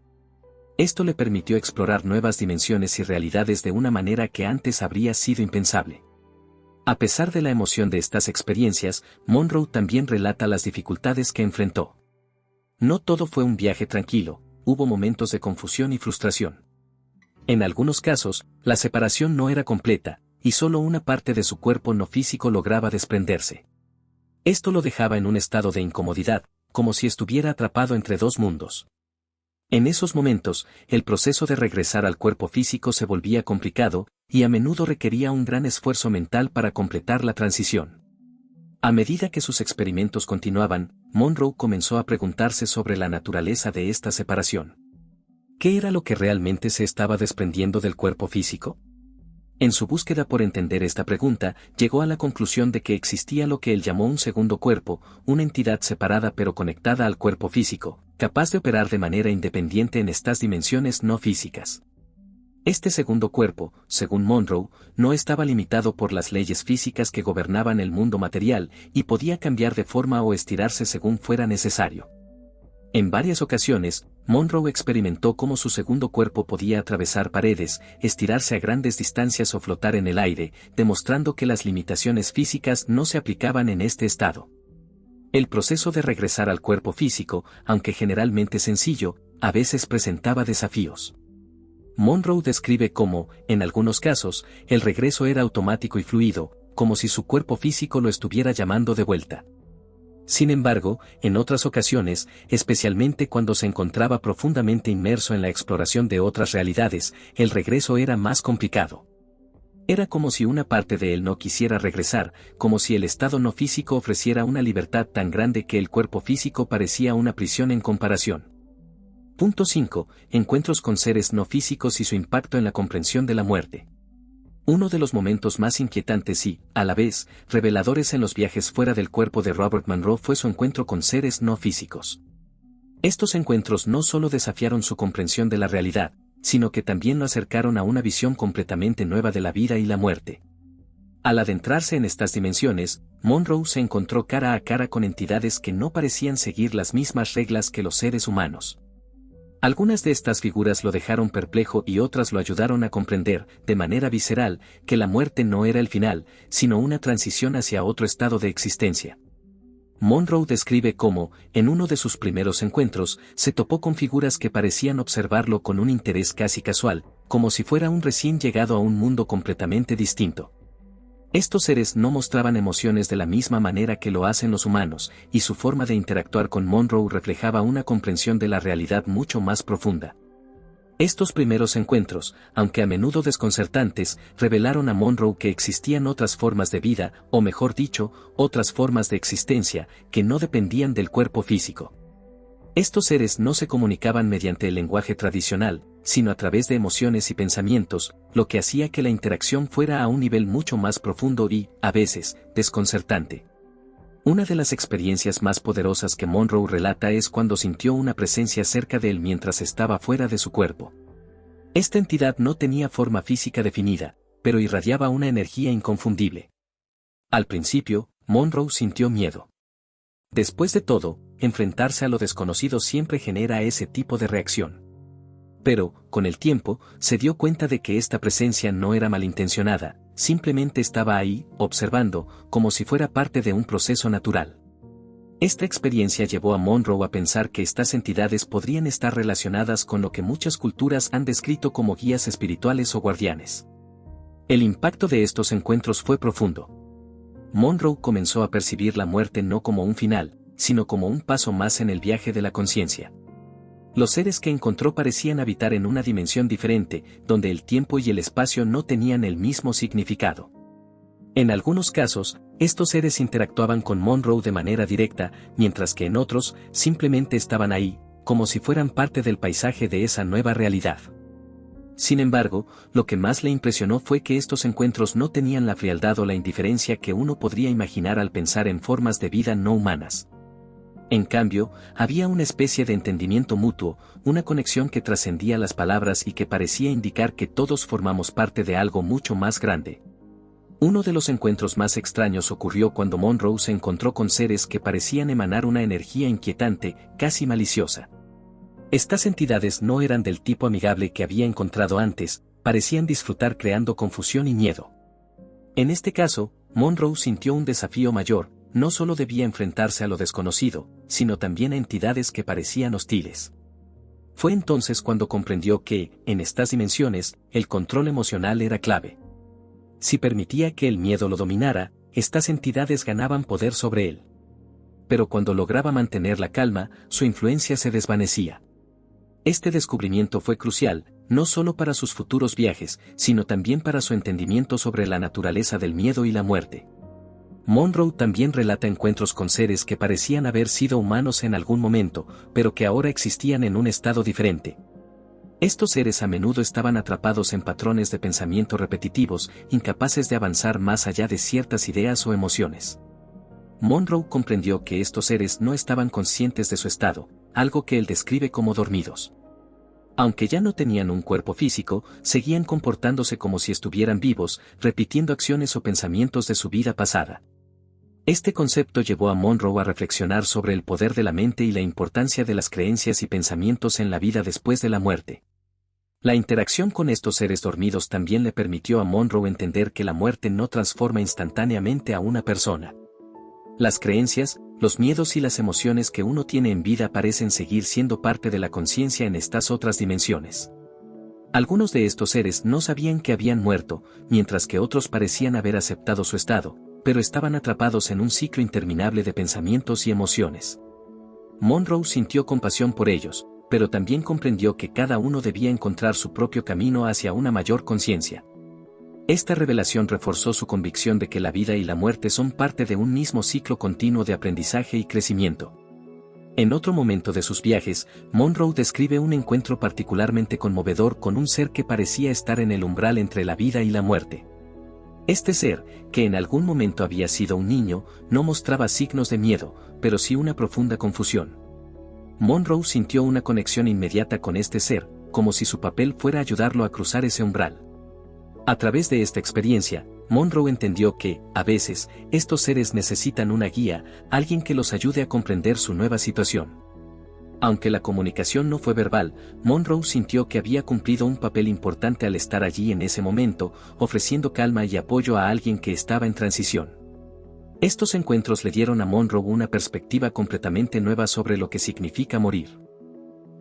Esto le permitió explorar nuevas dimensiones y realidades de una manera que antes habría sido impensable. A pesar de la emoción de estas experiencias, Monroe también relata las dificultades que enfrentó. No todo fue un viaje tranquilo, hubo momentos de confusión y frustración. En algunos casos, la separación no era completa, y solo una parte de su cuerpo no físico lograba desprenderse. Esto lo dejaba en un estado de incomodidad, como si estuviera atrapado entre dos mundos. En esos momentos, el proceso de regresar al cuerpo físico se volvía complicado, y a menudo requería un gran esfuerzo mental para completar la transición. A medida que sus experimentos continuaban, Monroe comenzó a preguntarse sobre la naturaleza de esta separación. ¿Qué era lo que realmente se estaba desprendiendo del cuerpo físico? En su búsqueda por entender esta pregunta, llegó a la conclusión de que existía lo que él llamó un segundo cuerpo, una entidad separada pero conectada al cuerpo físico, capaz de operar de manera independiente en estas dimensiones no físicas. Este segundo cuerpo, según Monroe, no estaba limitado por las leyes físicas que gobernaban el mundo material y podía cambiar de forma o estirarse según fuera necesario. En varias ocasiones, Monroe experimentó cómo su segundo cuerpo podía atravesar paredes, estirarse a grandes distancias o flotar en el aire, demostrando que las limitaciones físicas no se aplicaban en este estado. El proceso de regresar al cuerpo físico, aunque generalmente sencillo, a veces presentaba desafíos. Monroe describe cómo, en algunos casos, el regreso era automático y fluido, como si su cuerpo físico lo estuviera llamando de vuelta. Sin embargo, en otras ocasiones, especialmente cuando se encontraba profundamente inmerso en la exploración de otras realidades, el regreso era más complicado. Era como si una parte de él no quisiera regresar, como si el estado no físico ofreciera una libertad tan grande que el cuerpo físico parecía una prisión en comparación. Punto 5. Encuentros con seres no físicos y su impacto en la comprensión de la muerte. Uno de los momentos más inquietantes y, a la vez, reveladores en los viajes fuera del cuerpo de Robert Monroe fue su encuentro con seres no físicos. Estos encuentros no solo desafiaron su comprensión de la realidad, sino que también lo acercaron a una visión completamente nueva de la vida y la muerte. Al adentrarse en estas dimensiones, Monroe se encontró cara a cara con entidades que no parecían seguir las mismas reglas que los seres humanos. Algunas de estas figuras lo dejaron perplejo y otras lo ayudaron a comprender, de manera visceral, que la muerte no era el final, sino una transición hacia otro estado de existencia. Monroe describe cómo, en uno de sus primeros encuentros, se topó con figuras que parecían observarlo con un interés casi casual, como si fuera un recién llegado a un mundo completamente distinto. Estos seres no mostraban emociones de la misma manera que lo hacen los humanos, y su forma de interactuar con Monroe reflejaba una comprensión de la realidad mucho más profunda. Estos primeros encuentros, aunque a menudo desconcertantes, revelaron a Monroe que existían otras formas de vida, o mejor dicho, otras formas de existencia, que no dependían del cuerpo físico. Estos seres no se comunicaban mediante el lenguaje tradicional, sino a través de emociones y pensamientos, lo que hacía que la interacción fuera a un nivel mucho más profundo y, a veces, desconcertante. Una de las experiencias más poderosas que Monroe relata es cuando sintió una presencia cerca de él mientras estaba fuera de su cuerpo. Esta entidad no tenía forma física definida, pero irradiaba una energía inconfundible. Al principio, Monroe sintió miedo. Después de todo, enfrentarse a lo desconocido siempre genera ese tipo de reacción. Pero, con el tiempo, se dio cuenta de que esta presencia no era malintencionada, simplemente estaba ahí, observando, como si fuera parte de un proceso natural. Esta experiencia llevó a Monroe a pensar que estas entidades podrían estar relacionadas con lo que muchas culturas han descrito como guías espirituales o guardianes. El impacto de estos encuentros fue profundo. Monroe comenzó a percibir la muerte no como un final, sino como un paso más en el viaje de la conciencia. Los seres que encontró parecían habitar en una dimensión diferente, donde el tiempo y el espacio no tenían el mismo significado. En algunos casos, estos seres interactuaban con Monroe de manera directa, mientras que en otros, simplemente estaban ahí, como si fueran parte del paisaje de esa nueva realidad. Sin embargo, lo que más le impresionó fue que estos encuentros no tenían la frialdad o la indiferencia que uno podría imaginar al pensar en formas de vida no humanas. En cambio, había una especie de entendimiento mutuo, una conexión que trascendía las palabras y que parecía indicar que todos formamos parte de algo mucho más grande. Uno de los encuentros más extraños ocurrió cuando Monroe se encontró con seres que parecían emanar una energía inquietante, casi maliciosa. Estas entidades no eran del tipo amigable que había encontrado antes, parecían disfrutar creando confusión y miedo. En este caso, Monroe sintió un desafío mayor, no solo debía enfrentarse a lo desconocido, sino también a entidades que parecían hostiles. Fue entonces cuando comprendió que, en estas dimensiones, el control emocional era clave. Si permitía que el miedo lo dominara, estas entidades ganaban poder sobre él. Pero cuando lograba mantener la calma, su influencia se desvanecía. Este descubrimiento fue crucial, no solo para sus futuros viajes, sino también para su entendimiento sobre la naturaleza del miedo y la muerte. Monroe también relata encuentros con seres que parecían haber sido humanos en algún momento, pero que ahora existían en un estado diferente. Estos seres a menudo estaban atrapados en patrones de pensamiento repetitivos, incapaces de avanzar más allá de ciertas ideas o emociones. Monroe comprendió que estos seres no estaban conscientes de su estado, algo que él describe como dormidos. Aunque ya no tenían un cuerpo físico, seguían comportándose como si estuvieran vivos, repitiendo acciones o pensamientos de su vida pasada. Este concepto llevó a Monroe a reflexionar sobre el poder de la mente y la importancia de las creencias y pensamientos en la vida después de la muerte. La interacción con estos seres dormidos también le permitió a Monroe entender que la muerte no transforma instantáneamente a una persona. Las creencias, los miedos y las emociones que uno tiene en vida parecen seguir siendo parte de la conciencia en estas otras dimensiones. Algunos de estos seres no sabían que habían muerto, mientras que otros parecían haber aceptado su estado, pero estaban atrapados en un ciclo interminable de pensamientos y emociones. Monroe sintió compasión por ellos, pero también comprendió que cada uno debía encontrar su propio camino hacia una mayor conciencia. Esta revelación reforzó su convicción de que la vida y la muerte son parte de un mismo ciclo continuo de aprendizaje y crecimiento. En otro momento de sus viajes, Monroe describe un encuentro particularmente conmovedor con un ser que parecía estar en el umbral entre la vida y la muerte. Este ser, que en algún momento había sido un niño, no mostraba signos de miedo, pero sí una profunda confusión. Monroe sintió una conexión inmediata con este ser, como si su papel fuera ayudarlo a cruzar ese umbral. A través de esta experiencia, Monroe entendió que, a veces, estos seres necesitan una guía, alguien que los ayude a comprender su nueva situación. Aunque la comunicación no fue verbal, Monroe sintió que había cumplido un papel importante al estar allí en ese momento, ofreciendo calma y apoyo a alguien que estaba en transición. Estos encuentros le dieron a Monroe una perspectiva completamente nueva sobre lo que significa morir.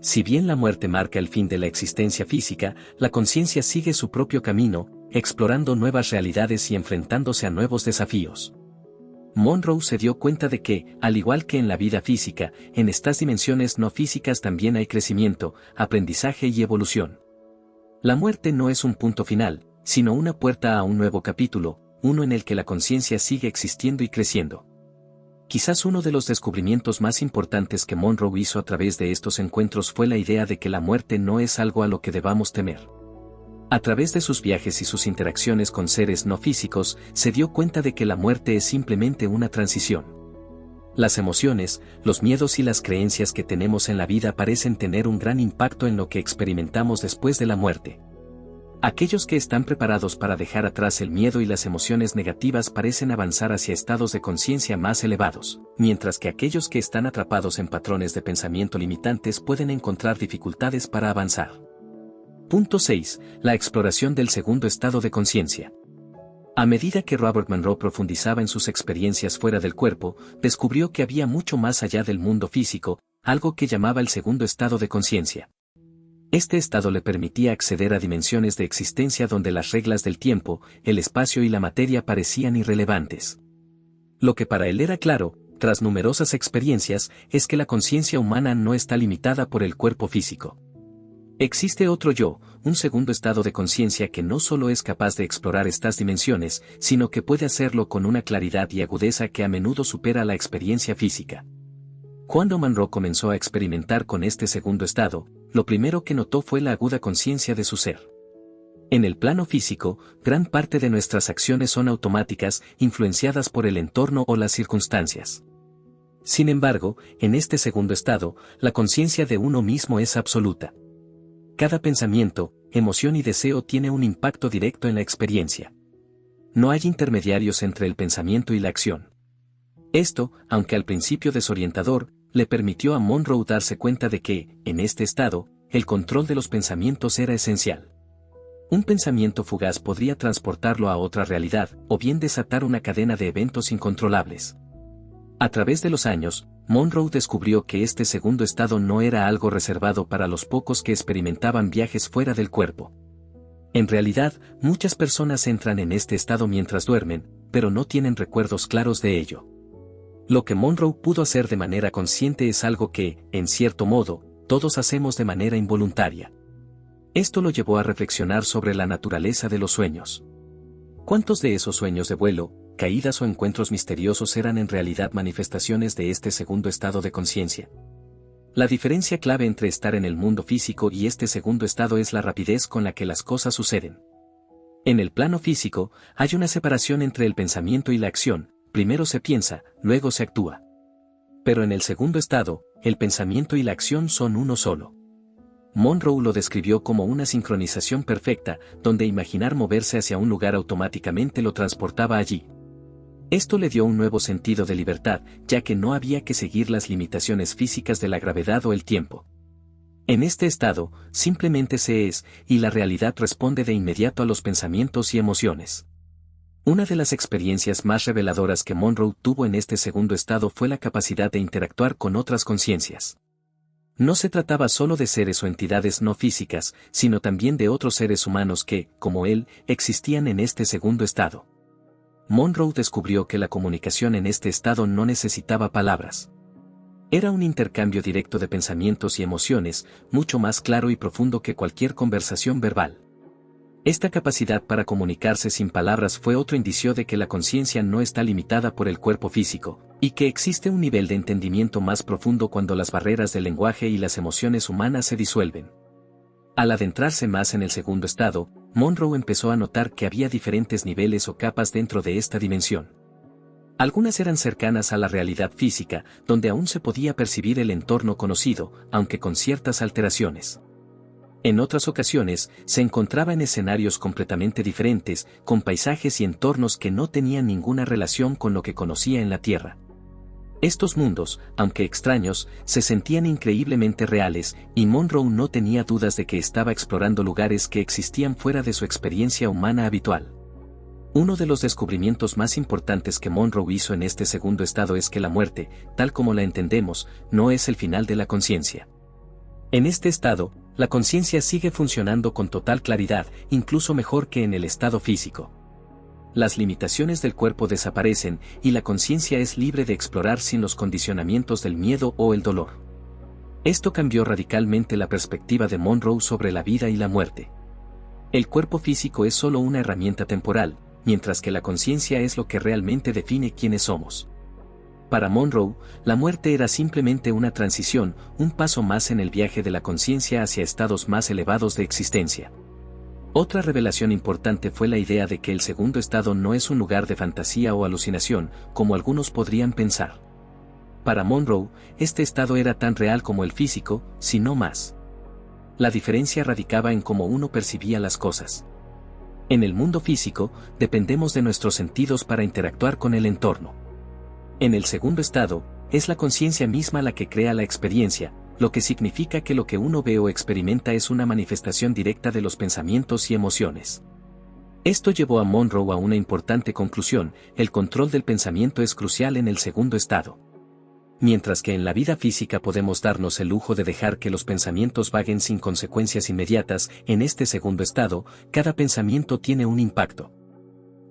Si bien la muerte marca el fin de la existencia física, la conciencia sigue su propio camino, explorando nuevas realidades y enfrentándose a nuevos desafíos. Monroe se dio cuenta de que, al igual que en la vida física, en estas dimensiones no físicas también hay crecimiento, aprendizaje y evolución. La muerte no es un punto final, sino una puerta a un nuevo capítulo, uno en el que la conciencia sigue existiendo y creciendo. Quizás uno de los descubrimientos más importantes que Monroe hizo a través de estos encuentros fue la idea de que la muerte no es algo a lo que debamos temer. A través de sus viajes y sus interacciones con seres no físicos, se dio cuenta de que la muerte es simplemente una transición. Las emociones, los miedos y las creencias que tenemos en la vida parecen tener un gran impacto en lo que experimentamos después de la muerte. Aquellos que están preparados para dejar atrás el miedo y las emociones negativas parecen avanzar hacia estados de conciencia más elevados, mientras que aquellos que están atrapados en patrones de pensamiento limitantes pueden encontrar dificultades para avanzar. Punto 6. La exploración del segundo estado de conciencia. A medida que Robert Monroe profundizaba en sus experiencias fuera del cuerpo, descubrió que había mucho más allá del mundo físico, algo que llamaba el segundo estado de conciencia. Este estado le permitía acceder a dimensiones de existencia donde las reglas del tiempo, el espacio y la materia parecían irrelevantes. Lo que para él era claro, tras numerosas experiencias, es que la conciencia humana no está limitada por el cuerpo físico. Existe otro yo, un segundo estado de conciencia que no solo es capaz de explorar estas dimensiones, sino que puede hacerlo con una claridad y agudeza que a menudo supera la experiencia física. Cuando Monroe comenzó a experimentar con este segundo estado, lo primero que notó fue la aguda conciencia de su ser. En el plano físico, gran parte de nuestras acciones son automáticas, influenciadas por el entorno o las circunstancias. Sin embargo, en este segundo estado, la conciencia de uno mismo es absoluta. Cada pensamiento, emoción y deseo tiene un impacto directo en la experiencia. No hay intermediarios entre el pensamiento y la acción. Esto, aunque al principio desorientador, le permitió a Monroe darse cuenta de que, en este estado, el control de los pensamientos era esencial. Un pensamiento fugaz podría transportarlo a otra realidad, o bien desatar una cadena de eventos incontrolables. A través de los años, Monroe descubrió que este segundo estado no era algo reservado para los pocos que experimentaban viajes fuera del cuerpo. En realidad, muchas personas entran en este estado mientras duermen, pero no tienen recuerdos claros de ello. Lo que Monroe pudo hacer de manera consciente es algo que, en cierto modo, todos hacemos de manera involuntaria. Esto lo llevó a reflexionar sobre la naturaleza de los sueños. ¿Cuántos de esos sueños de vuelo, caídas o encuentros misteriosos eran en realidad manifestaciones de este segundo estado de conciencia? La diferencia clave entre estar en el mundo físico y este segundo estado es la rapidez con la que las cosas suceden. En el plano físico, hay una separación entre el pensamiento y la acción, primero se piensa, luego se actúa. Pero en el segundo estado, el pensamiento y la acción son uno solo. Monroe lo describió como una sincronización perfecta, donde imaginar moverse hacia un lugar automáticamente lo transportaba allí. Esto le dio un nuevo sentido de libertad, ya que no había que seguir las limitaciones físicas de la gravedad o el tiempo. En este estado, simplemente se es, y la realidad responde de inmediato a los pensamientos y emociones. Una de las experiencias más reveladoras que Monroe tuvo en este segundo estado fue la capacidad de interactuar con otras conciencias. No se trataba solo de seres o entidades no físicas, sino también de otros seres humanos que, como él, existían en este segundo estado. Monroe descubrió que la comunicación en este estado no necesitaba palabras. Era un intercambio directo de pensamientos y emociones, mucho más claro y profundo que cualquier conversación verbal. Esta capacidad para comunicarse sin palabras fue otro indicio de que la conciencia no está limitada por el cuerpo físico, y que existe un nivel de entendimiento más profundo cuando las barreras del lenguaje y las emociones humanas se disuelven. Al adentrarse más en el segundo estado, Monroe empezó a notar que había diferentes niveles o capas dentro de esta dimensión. Algunas eran cercanas a la realidad física, donde aún se podía percibir el entorno conocido, aunque con ciertas alteraciones. En otras ocasiones, se encontraba en escenarios completamente diferentes, con paisajes y entornos que no tenían ninguna relación con lo que conocía en la Tierra. Estos mundos, aunque extraños, se sentían increíblemente reales, y Monroe no tenía dudas de que estaba explorando lugares que existían fuera de su experiencia humana habitual. Uno de los descubrimientos más importantes que Monroe hizo en este segundo estado es que la muerte, tal como la entendemos, no es el final de la conciencia. En este estado, La conciencia sigue funcionando con total claridad, incluso mejor que en el estado físico. Las limitaciones del cuerpo desaparecen y la conciencia es libre de explorar sin los condicionamientos del miedo o el dolor. Esto cambió radicalmente la perspectiva de Monroe sobre la vida y la muerte. El cuerpo físico es solo una herramienta temporal, mientras que la conciencia es lo que realmente define quiénes somos. Para Monroe, la muerte era simplemente una transición, un paso más en el viaje de la conciencia hacia estados más elevados de existencia. Otra revelación importante fue la idea de que el segundo estado no es un lugar de fantasía o alucinación, como algunos podrían pensar. Para Monroe, este estado era tan real como el físico, si no más. La diferencia radicaba en cómo uno percibía las cosas. En el mundo físico, dependemos de nuestros sentidos para interactuar con el entorno. En el segundo estado, es la conciencia misma la que crea la experiencia, lo que significa que lo que uno ve o experimenta es una manifestación directa de los pensamientos y emociones. Esto llevó a Monroe a una importante conclusión: el control del pensamiento es crucial en el segundo estado. Mientras que en la vida física podemos darnos el lujo de dejar que los pensamientos vaguen sin consecuencias inmediatas, en este segundo estado, cada pensamiento tiene un impacto.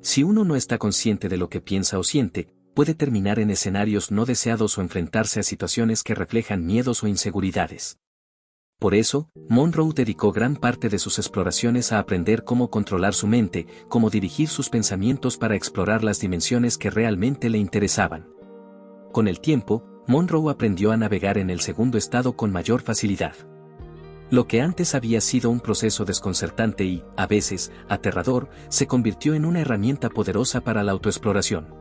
Si uno no está consciente de lo que piensa o siente, puede terminar en escenarios no deseados o enfrentarse a situaciones que reflejan miedos o inseguridades. Por eso, Monroe dedicó gran parte de sus exploraciones a aprender cómo controlar su mente, cómo dirigir sus pensamientos para explorar las dimensiones que realmente le interesaban. Con el tiempo, Monroe aprendió a navegar en el segundo estado con mayor facilidad. Lo que antes había sido un proceso desconcertante y, a veces, aterrador, se convirtió en una herramienta poderosa para la autoexploración.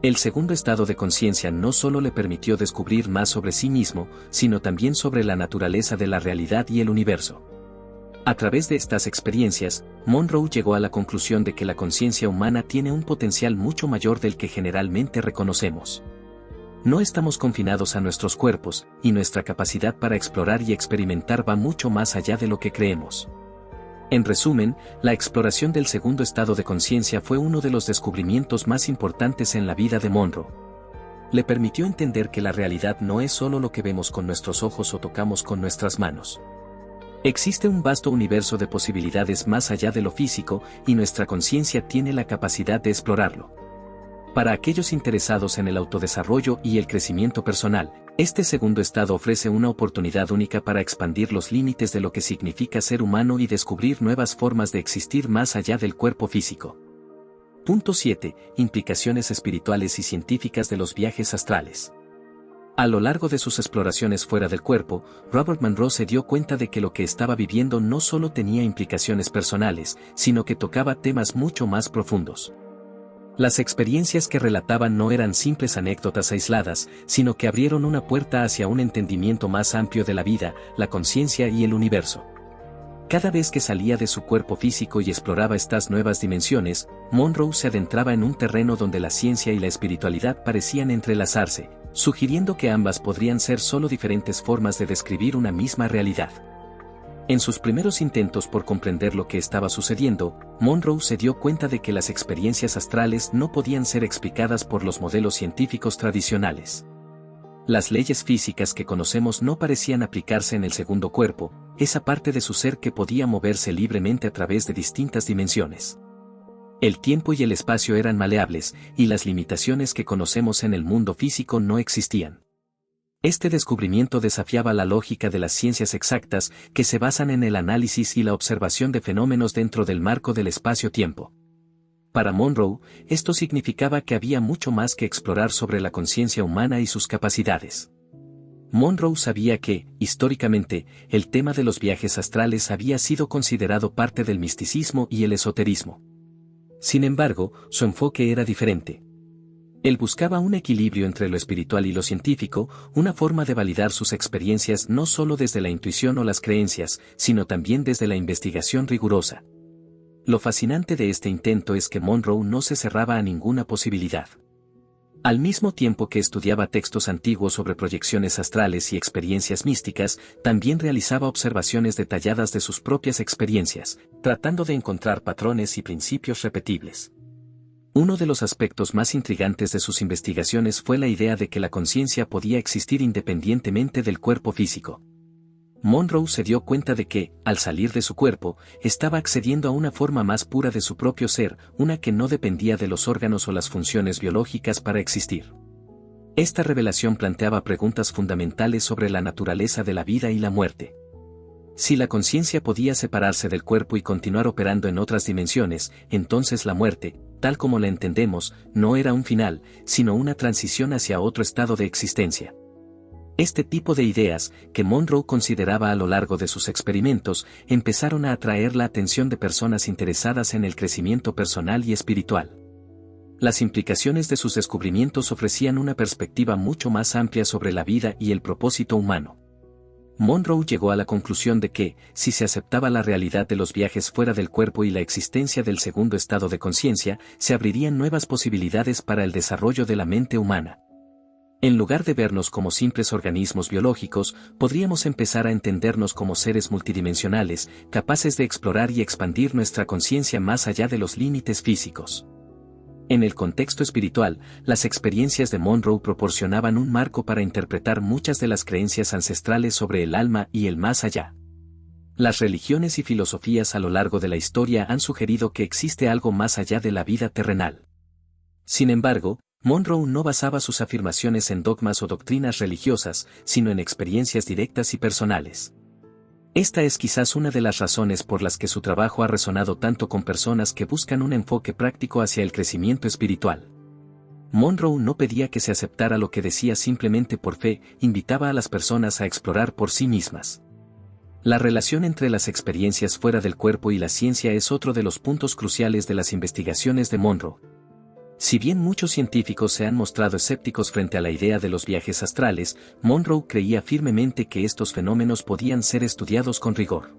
El segundo estado de conciencia no solo le permitió descubrir más sobre sí mismo, sino también sobre la naturaleza de la realidad y el universo. A través de estas experiencias, Monroe llegó a la conclusión de que la conciencia humana tiene un potencial mucho mayor del que generalmente reconocemos. No estamos confinados a nuestros cuerpos, y nuestra capacidad para explorar y experimentar va mucho más allá de lo que creemos. En resumen, la exploración del segundo estado de conciencia fue uno de los descubrimientos más importantes en la vida de Monroe. Le permitió entender que la realidad no es solo lo que vemos con nuestros ojos o tocamos con nuestras manos. Existe un vasto universo de posibilidades más allá de lo físico, y nuestra conciencia tiene la capacidad de explorarlo. Para aquellos interesados en el autodesarrollo y el crecimiento personal, este segundo estado ofrece una oportunidad única para expandir los límites de lo que significa ser humano y descubrir nuevas formas de existir más allá del cuerpo físico. Punto 7. Implicaciones espirituales y científicas de los viajes astrales. A lo largo de sus exploraciones fuera del cuerpo, Robert Monroe se dio cuenta de que lo que estaba viviendo no solo tenía implicaciones personales, sino que tocaba temas mucho más profundos. Las experiencias que relataban no eran simples anécdotas aisladas, sino que abrieron una puerta hacia un entendimiento más amplio de la vida, la conciencia y el universo. Cada vez que salía de su cuerpo físico y exploraba estas nuevas dimensiones, Monroe se adentraba en un terreno donde la ciencia y la espiritualidad parecían entrelazarse, sugiriendo que ambas podrían ser solo diferentes formas de describir una misma realidad. En sus primeros intentos por comprender lo que estaba sucediendo, Monroe se dio cuenta de que las experiencias astrales no podían ser explicadas por los modelos científicos tradicionales. Las leyes físicas que conocemos no parecían aplicarse en el segundo cuerpo, esa parte de su ser que podía moverse libremente a través de distintas dimensiones. El tiempo y el espacio eran maleables, y las limitaciones que conocemos en el mundo físico no existían. Este descubrimiento desafiaba la lógica de las ciencias exactas, que se basan en el análisis y la observación de fenómenos dentro del marco del espacio-tiempo. Para Monroe, esto significaba que había mucho más que explorar sobre la conciencia humana y sus capacidades. Monroe sabía que, históricamente, el tema de los viajes astrales había sido considerado parte del misticismo y el esoterismo. Sin embargo, su enfoque era diferente. Él buscaba un equilibrio entre lo espiritual y lo científico, una forma de validar sus experiencias no solo desde la intuición o las creencias, sino también desde la investigación rigurosa. Lo fascinante de este intento es que Monroe no se cerraba a ninguna posibilidad. Al mismo tiempo que estudiaba textos antiguos sobre proyecciones astrales y experiencias místicas, también realizaba observaciones detalladas de sus propias experiencias, tratando de encontrar patrones y principios repetibles. Uno de los aspectos más intrigantes de sus investigaciones fue la idea de que la conciencia podía existir independientemente del cuerpo físico. Monroe se dio cuenta de que, al salir de su cuerpo, estaba accediendo a una forma más pura de su propio ser, una que no dependía de los órganos o las funciones biológicas para existir. Esta revelación planteaba preguntas fundamentales sobre la naturaleza de la vida y la muerte. Si la conciencia podía separarse del cuerpo y continuar operando en otras dimensiones, entonces la muerte, tal como la entendemos, no era un final, sino una transición hacia otro estado de existencia. Este tipo de ideas, que Monroe consideraba a lo largo de sus experimentos, empezaron a atraer la atención de personas interesadas en el crecimiento personal y espiritual. Las implicaciones de sus descubrimientos ofrecían una perspectiva mucho más amplia sobre la vida y el propósito humano. Monroe llegó a la conclusión de que, si se aceptaba la realidad de los viajes fuera del cuerpo y la existencia del segundo estado de conciencia, se abrirían nuevas posibilidades para el desarrollo de la mente humana. En lugar de vernos como simples organismos biológicos, podríamos empezar a entendernos como seres multidimensionales, capaces de explorar y expandir nuestra conciencia más allá de los límites físicos. En el contexto espiritual, las experiencias de Monroe proporcionaban un marco para interpretar muchas de las creencias ancestrales sobre el alma y el más allá. Las religiones y filosofías a lo largo de la historia han sugerido que existe algo más allá de la vida terrenal. Sin embargo, Monroe no basaba sus afirmaciones en dogmas o doctrinas religiosas, sino en experiencias directas y personales. Esta es quizás una de las razones por las que su trabajo ha resonado tanto con personas que buscan un enfoque práctico hacia el crecimiento espiritual. Monroe no pedía que se aceptara lo que decía simplemente por fe, invitaba a las personas a explorar por sí mismas. La relación entre las experiencias fuera del cuerpo y la ciencia es otro de los puntos cruciales de las investigaciones de Monroe. Si bien muchos científicos se han mostrado escépticos frente a la idea de los viajes astrales, Monroe creía firmemente que estos fenómenos podían ser estudiados con rigor.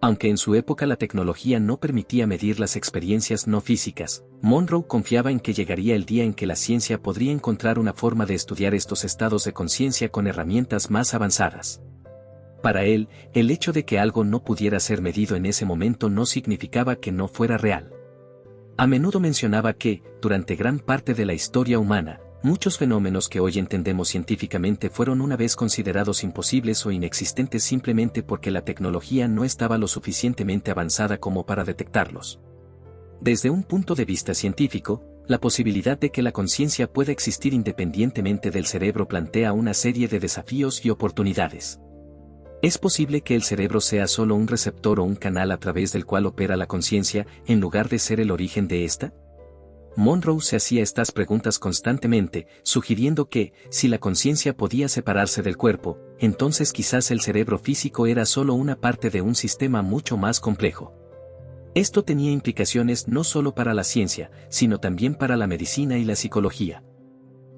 Aunque en su época la tecnología no permitía medir las experiencias no físicas, Monroe confiaba en que llegaría el día en que la ciencia podría encontrar una forma de estudiar estos estados de conciencia con herramientas más avanzadas. Para él, el hecho de que algo no pudiera ser medido en ese momento no significaba que no fuera real. A menudo mencionaba que, durante gran parte de la historia humana, muchos fenómenos que hoy entendemos científicamente fueron una vez considerados imposibles o inexistentes simplemente porque la tecnología no estaba lo suficientemente avanzada como para detectarlos. Desde un punto de vista científico, la posibilidad de que la conciencia pueda existir independientemente del cerebro plantea una serie de desafíos y oportunidades. ¿Es posible que el cerebro sea solo un receptor o un canal a través del cual opera la conciencia, en lugar de ser el origen de esta? Monroe se hacía estas preguntas constantemente, sugiriendo que, si la conciencia podía separarse del cuerpo, entonces quizás el cerebro físico era solo una parte de un sistema mucho más complejo. Esto tenía implicaciones no solo para la ciencia, sino también para la medicina y la psicología.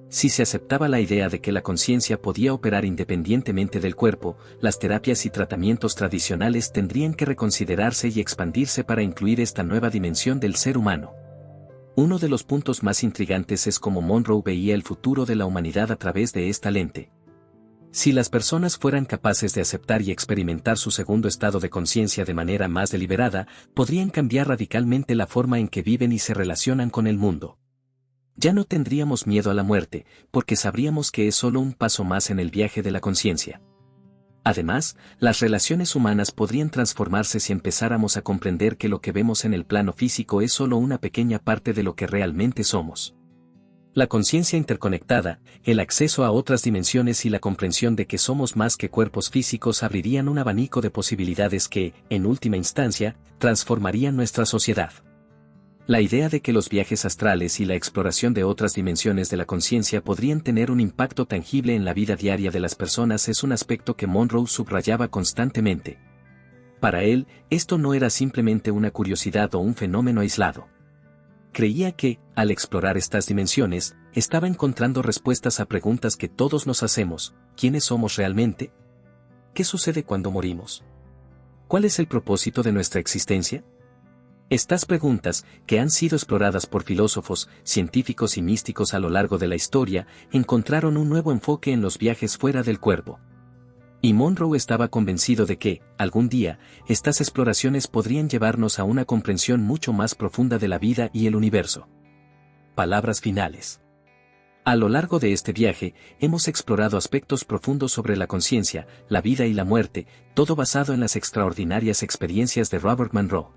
Si se aceptaba la idea de que la conciencia podía operar independientemente del cuerpo, las terapias y tratamientos tradicionales tendrían que reconsiderarse y expandirse para incluir esta nueva dimensión del ser humano. Uno de los puntos más intrigantes es cómo Monroe veía el futuro de la humanidad a través de esta lente. Si las personas fueran capaces de aceptar y experimentar su segundo estado de conciencia de manera más deliberada, podrían cambiar radicalmente la forma en que viven y se relacionan con el mundo. Ya no tendríamos miedo a la muerte, porque sabríamos que es solo un paso más en el viaje de la conciencia. Además, las relaciones humanas podrían transformarse si empezáramos a comprender que lo que vemos en el plano físico es solo una pequeña parte de lo que realmente somos. La conciencia interconectada, el acceso a otras dimensiones y la comprensión de que somos más que cuerpos físicos abrirían un abanico de posibilidades que, en última instancia, transformarían nuestra sociedad. La idea de que los viajes astrales y la exploración de otras dimensiones de la conciencia podrían tener un impacto tangible en la vida diaria de las personas es un aspecto que Monroe subrayaba constantemente. Para él, esto no era simplemente una curiosidad o un fenómeno aislado. Creía que, al explorar estas dimensiones, estaba encontrando respuestas a preguntas que todos nos hacemos: ¿quiénes somos realmente? ¿Qué sucede cuando morimos? ¿Cuál es el propósito de nuestra existencia? Estas preguntas, que han sido exploradas por filósofos, científicos y místicos a lo largo de la historia, encontraron un nuevo enfoque en los viajes fuera del cuerpo. Y Monroe estaba convencido de que, algún día, estas exploraciones podrían llevarnos a una comprensión mucho más profunda de la vida y el universo. Palabras finales. A lo largo de este viaje, hemos explorado aspectos profundos sobre la conciencia, la vida y la muerte, todo basado en las extraordinarias experiencias de Robert Monroe.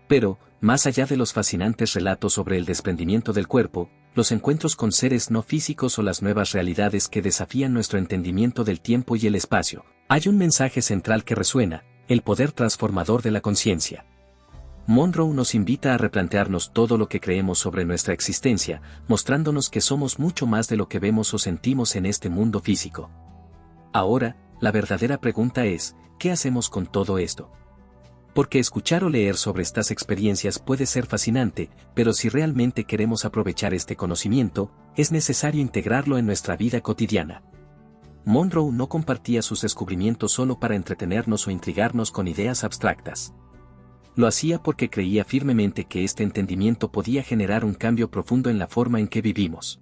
Pero, más allá de los fascinantes relatos sobre el desprendimiento del cuerpo, los encuentros con seres no físicos o las nuevas realidades que desafían nuestro entendimiento del tiempo y el espacio, hay un mensaje central que resuena: el poder transformador de la conciencia. Monroe nos invita a replantearnos todo lo que creemos sobre nuestra existencia, mostrándonos que somos mucho más de lo que vemos o sentimos en este mundo físico. Ahora, la verdadera pregunta es, ¿qué hacemos con todo esto? Porque escuchar o leer sobre estas experiencias puede ser fascinante, pero si realmente queremos aprovechar este conocimiento, es necesario integrarlo en nuestra vida cotidiana. Monroe no compartía sus descubrimientos solo para entretenernos o intrigarnos con ideas abstractas. Lo hacía porque creía firmemente que este entendimiento podía generar un cambio profundo en la forma en que vivimos.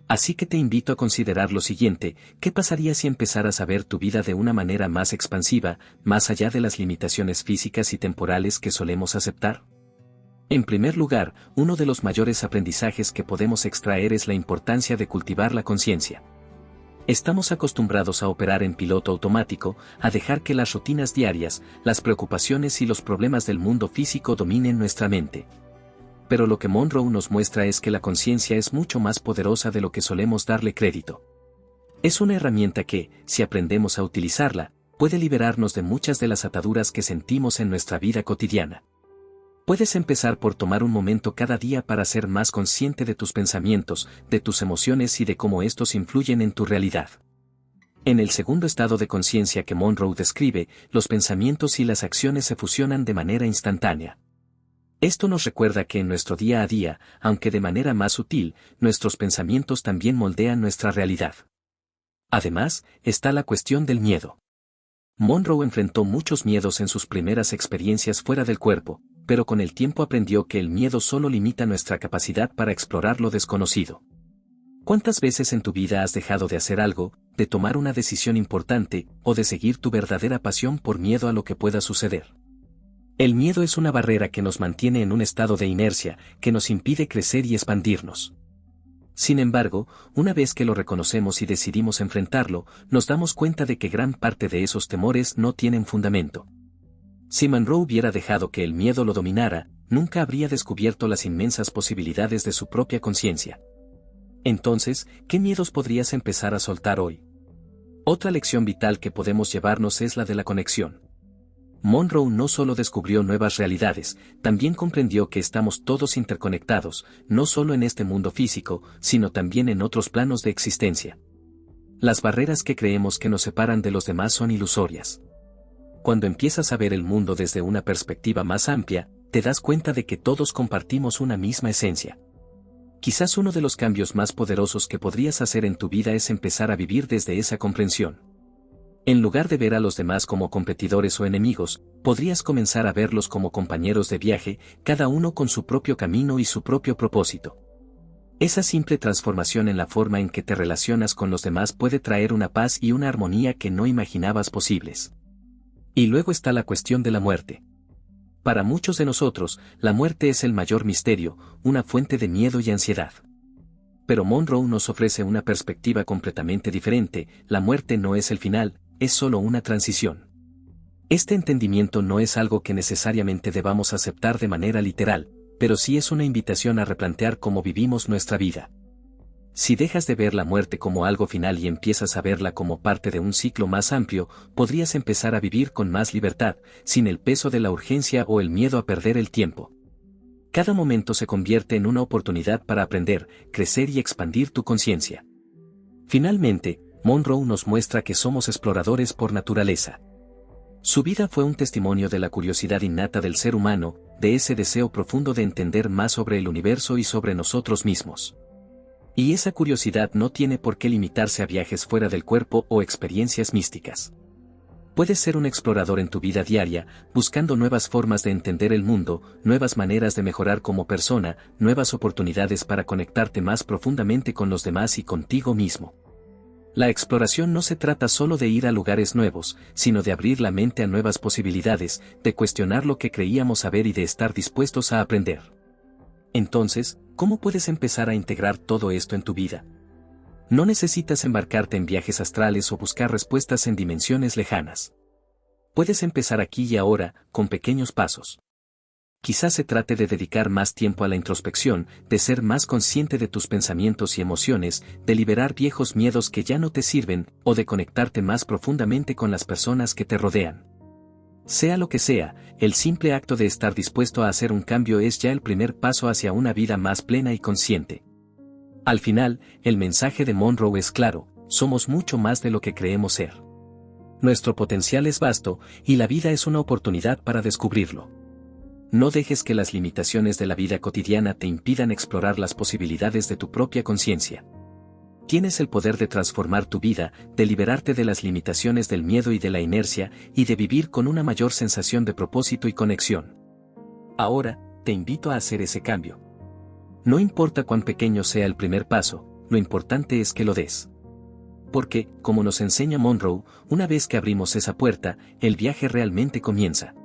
Así que te invito a considerar lo siguiente: ¿qué pasaría si empezaras a ver tu vida de una manera más expansiva, más allá de las limitaciones físicas y temporales que solemos aceptar? En primer lugar, uno de los mayores aprendizajes que podemos extraer es la importancia de cultivar la conciencia. Estamos acostumbrados a operar en piloto automático, a dejar que las rutinas diarias, las preocupaciones y los problemas del mundo físico dominen nuestra mente. Pero lo que Monroe nos muestra es que la conciencia es mucho más poderosa de lo que solemos darle crédito. Es una herramienta que, si aprendemos a utilizarla, puede liberarnos de muchas de las ataduras que sentimos en nuestra vida cotidiana. Puedes empezar por tomar un momento cada día para ser más consciente de tus pensamientos, de tus emociones y de cómo estos influyen en tu realidad. En el segundo estado de conciencia que Monroe describe, los pensamientos y las acciones se fusionan de manera instantánea. Esto nos recuerda que en nuestro día a día, aunque de manera más sutil, nuestros pensamientos también moldean nuestra realidad. Además, está la cuestión del miedo. Monroe enfrentó muchos miedos en sus primeras experiencias fuera del cuerpo, pero con el tiempo aprendió que el miedo solo limita nuestra capacidad para explorar lo desconocido. ¿Cuántas veces en tu vida has dejado de hacer algo, de tomar una decisión importante, o de seguir tu verdadera pasión por miedo a lo que pueda suceder? El miedo es una barrera que nos mantiene en un estado de inercia, que nos impide crecer y expandirnos. Sin embargo, una vez que lo reconocemos y decidimos enfrentarlo, nos damos cuenta de que gran parte de esos temores no tienen fundamento. Si Monroe hubiera dejado que el miedo lo dominara, nunca habría descubierto las inmensas posibilidades de su propia conciencia. Entonces, ¿qué miedos podrías empezar a soltar hoy? Otra lección vital que podemos llevarnos es la de la conexión. Monroe no solo descubrió nuevas realidades, también comprendió que estamos todos interconectados, no solo en este mundo físico, sino también en otros planos de existencia. Las barreras que creemos que nos separan de los demás son ilusorias. Cuando empiezas a ver el mundo desde una perspectiva más amplia, te das cuenta de que todos compartimos una misma esencia. Quizás uno de los cambios más poderosos que podrías hacer en tu vida es empezar a vivir desde esa comprensión. En lugar de ver a los demás como competidores o enemigos, podrías comenzar a verlos como compañeros de viaje, cada uno con su propio camino y su propio propósito. Esa simple transformación en la forma en que te relacionas con los demás puede traer una paz y una armonía que no imaginabas posibles. Y luego está la cuestión de la muerte. Para muchos de nosotros, la muerte es el mayor misterio, una fuente de miedo y ansiedad. Pero Monroe nos ofrece una perspectiva completamente diferente: la muerte no es el final, es solo una transición. Este entendimiento no es algo que necesariamente debamos aceptar de manera literal, pero sí es una invitación a replantear cómo vivimos nuestra vida. Si dejas de ver la muerte como algo final y empiezas a verla como parte de un ciclo más amplio, podrías empezar a vivir con más libertad, sin el peso de la urgencia o el miedo a perder el tiempo. Cada momento se convierte en una oportunidad para aprender, crecer y expandir tu conciencia. Finalmente, Monroe nos muestra que somos exploradores por naturaleza. Su vida fue un testimonio de la curiosidad innata del ser humano, de ese deseo profundo de entender más sobre el universo y sobre nosotros mismos. Y esa curiosidad no tiene por qué limitarse a viajes fuera del cuerpo o experiencias místicas. Puedes ser un explorador en tu vida diaria, buscando nuevas formas de entender el mundo, nuevas maneras de mejorar como persona, nuevas oportunidades para conectarte más profundamente con los demás y contigo mismo. La exploración no se trata solo de ir a lugares nuevos, sino de abrir la mente a nuevas posibilidades, de cuestionar lo que creíamos saber y de estar dispuestos a aprender. Entonces, ¿cómo puedes empezar a integrar todo esto en tu vida? No necesitas embarcarte en viajes astrales o buscar respuestas en dimensiones lejanas. Puedes empezar aquí y ahora, con pequeños pasos. Quizás se trate de dedicar más tiempo a la introspección, de ser más consciente de tus pensamientos y emociones, de liberar viejos miedos que ya no te sirven, o de conectarte más profundamente con las personas que te rodean. Sea lo que sea, el simple acto de estar dispuesto a hacer un cambio es ya el primer paso hacia una vida más plena y consciente. Al final, el mensaje de Monroe es claro: somos mucho más de lo que creemos ser. Nuestro potencial es vasto, y la vida es una oportunidad para descubrirlo. No dejes que las limitaciones de la vida cotidiana te impidan explorar las posibilidades de tu propia conciencia. Tienes el poder de transformar tu vida, de liberarte de las limitaciones del miedo y de la inercia, y de vivir con una mayor sensación de propósito y conexión. Ahora, te invito a hacer ese cambio. No importa cuán pequeño sea el primer paso, lo importante es que lo des. Porque, como nos enseña Monroe, una vez que abrimos esa puerta, el viaje realmente comienza.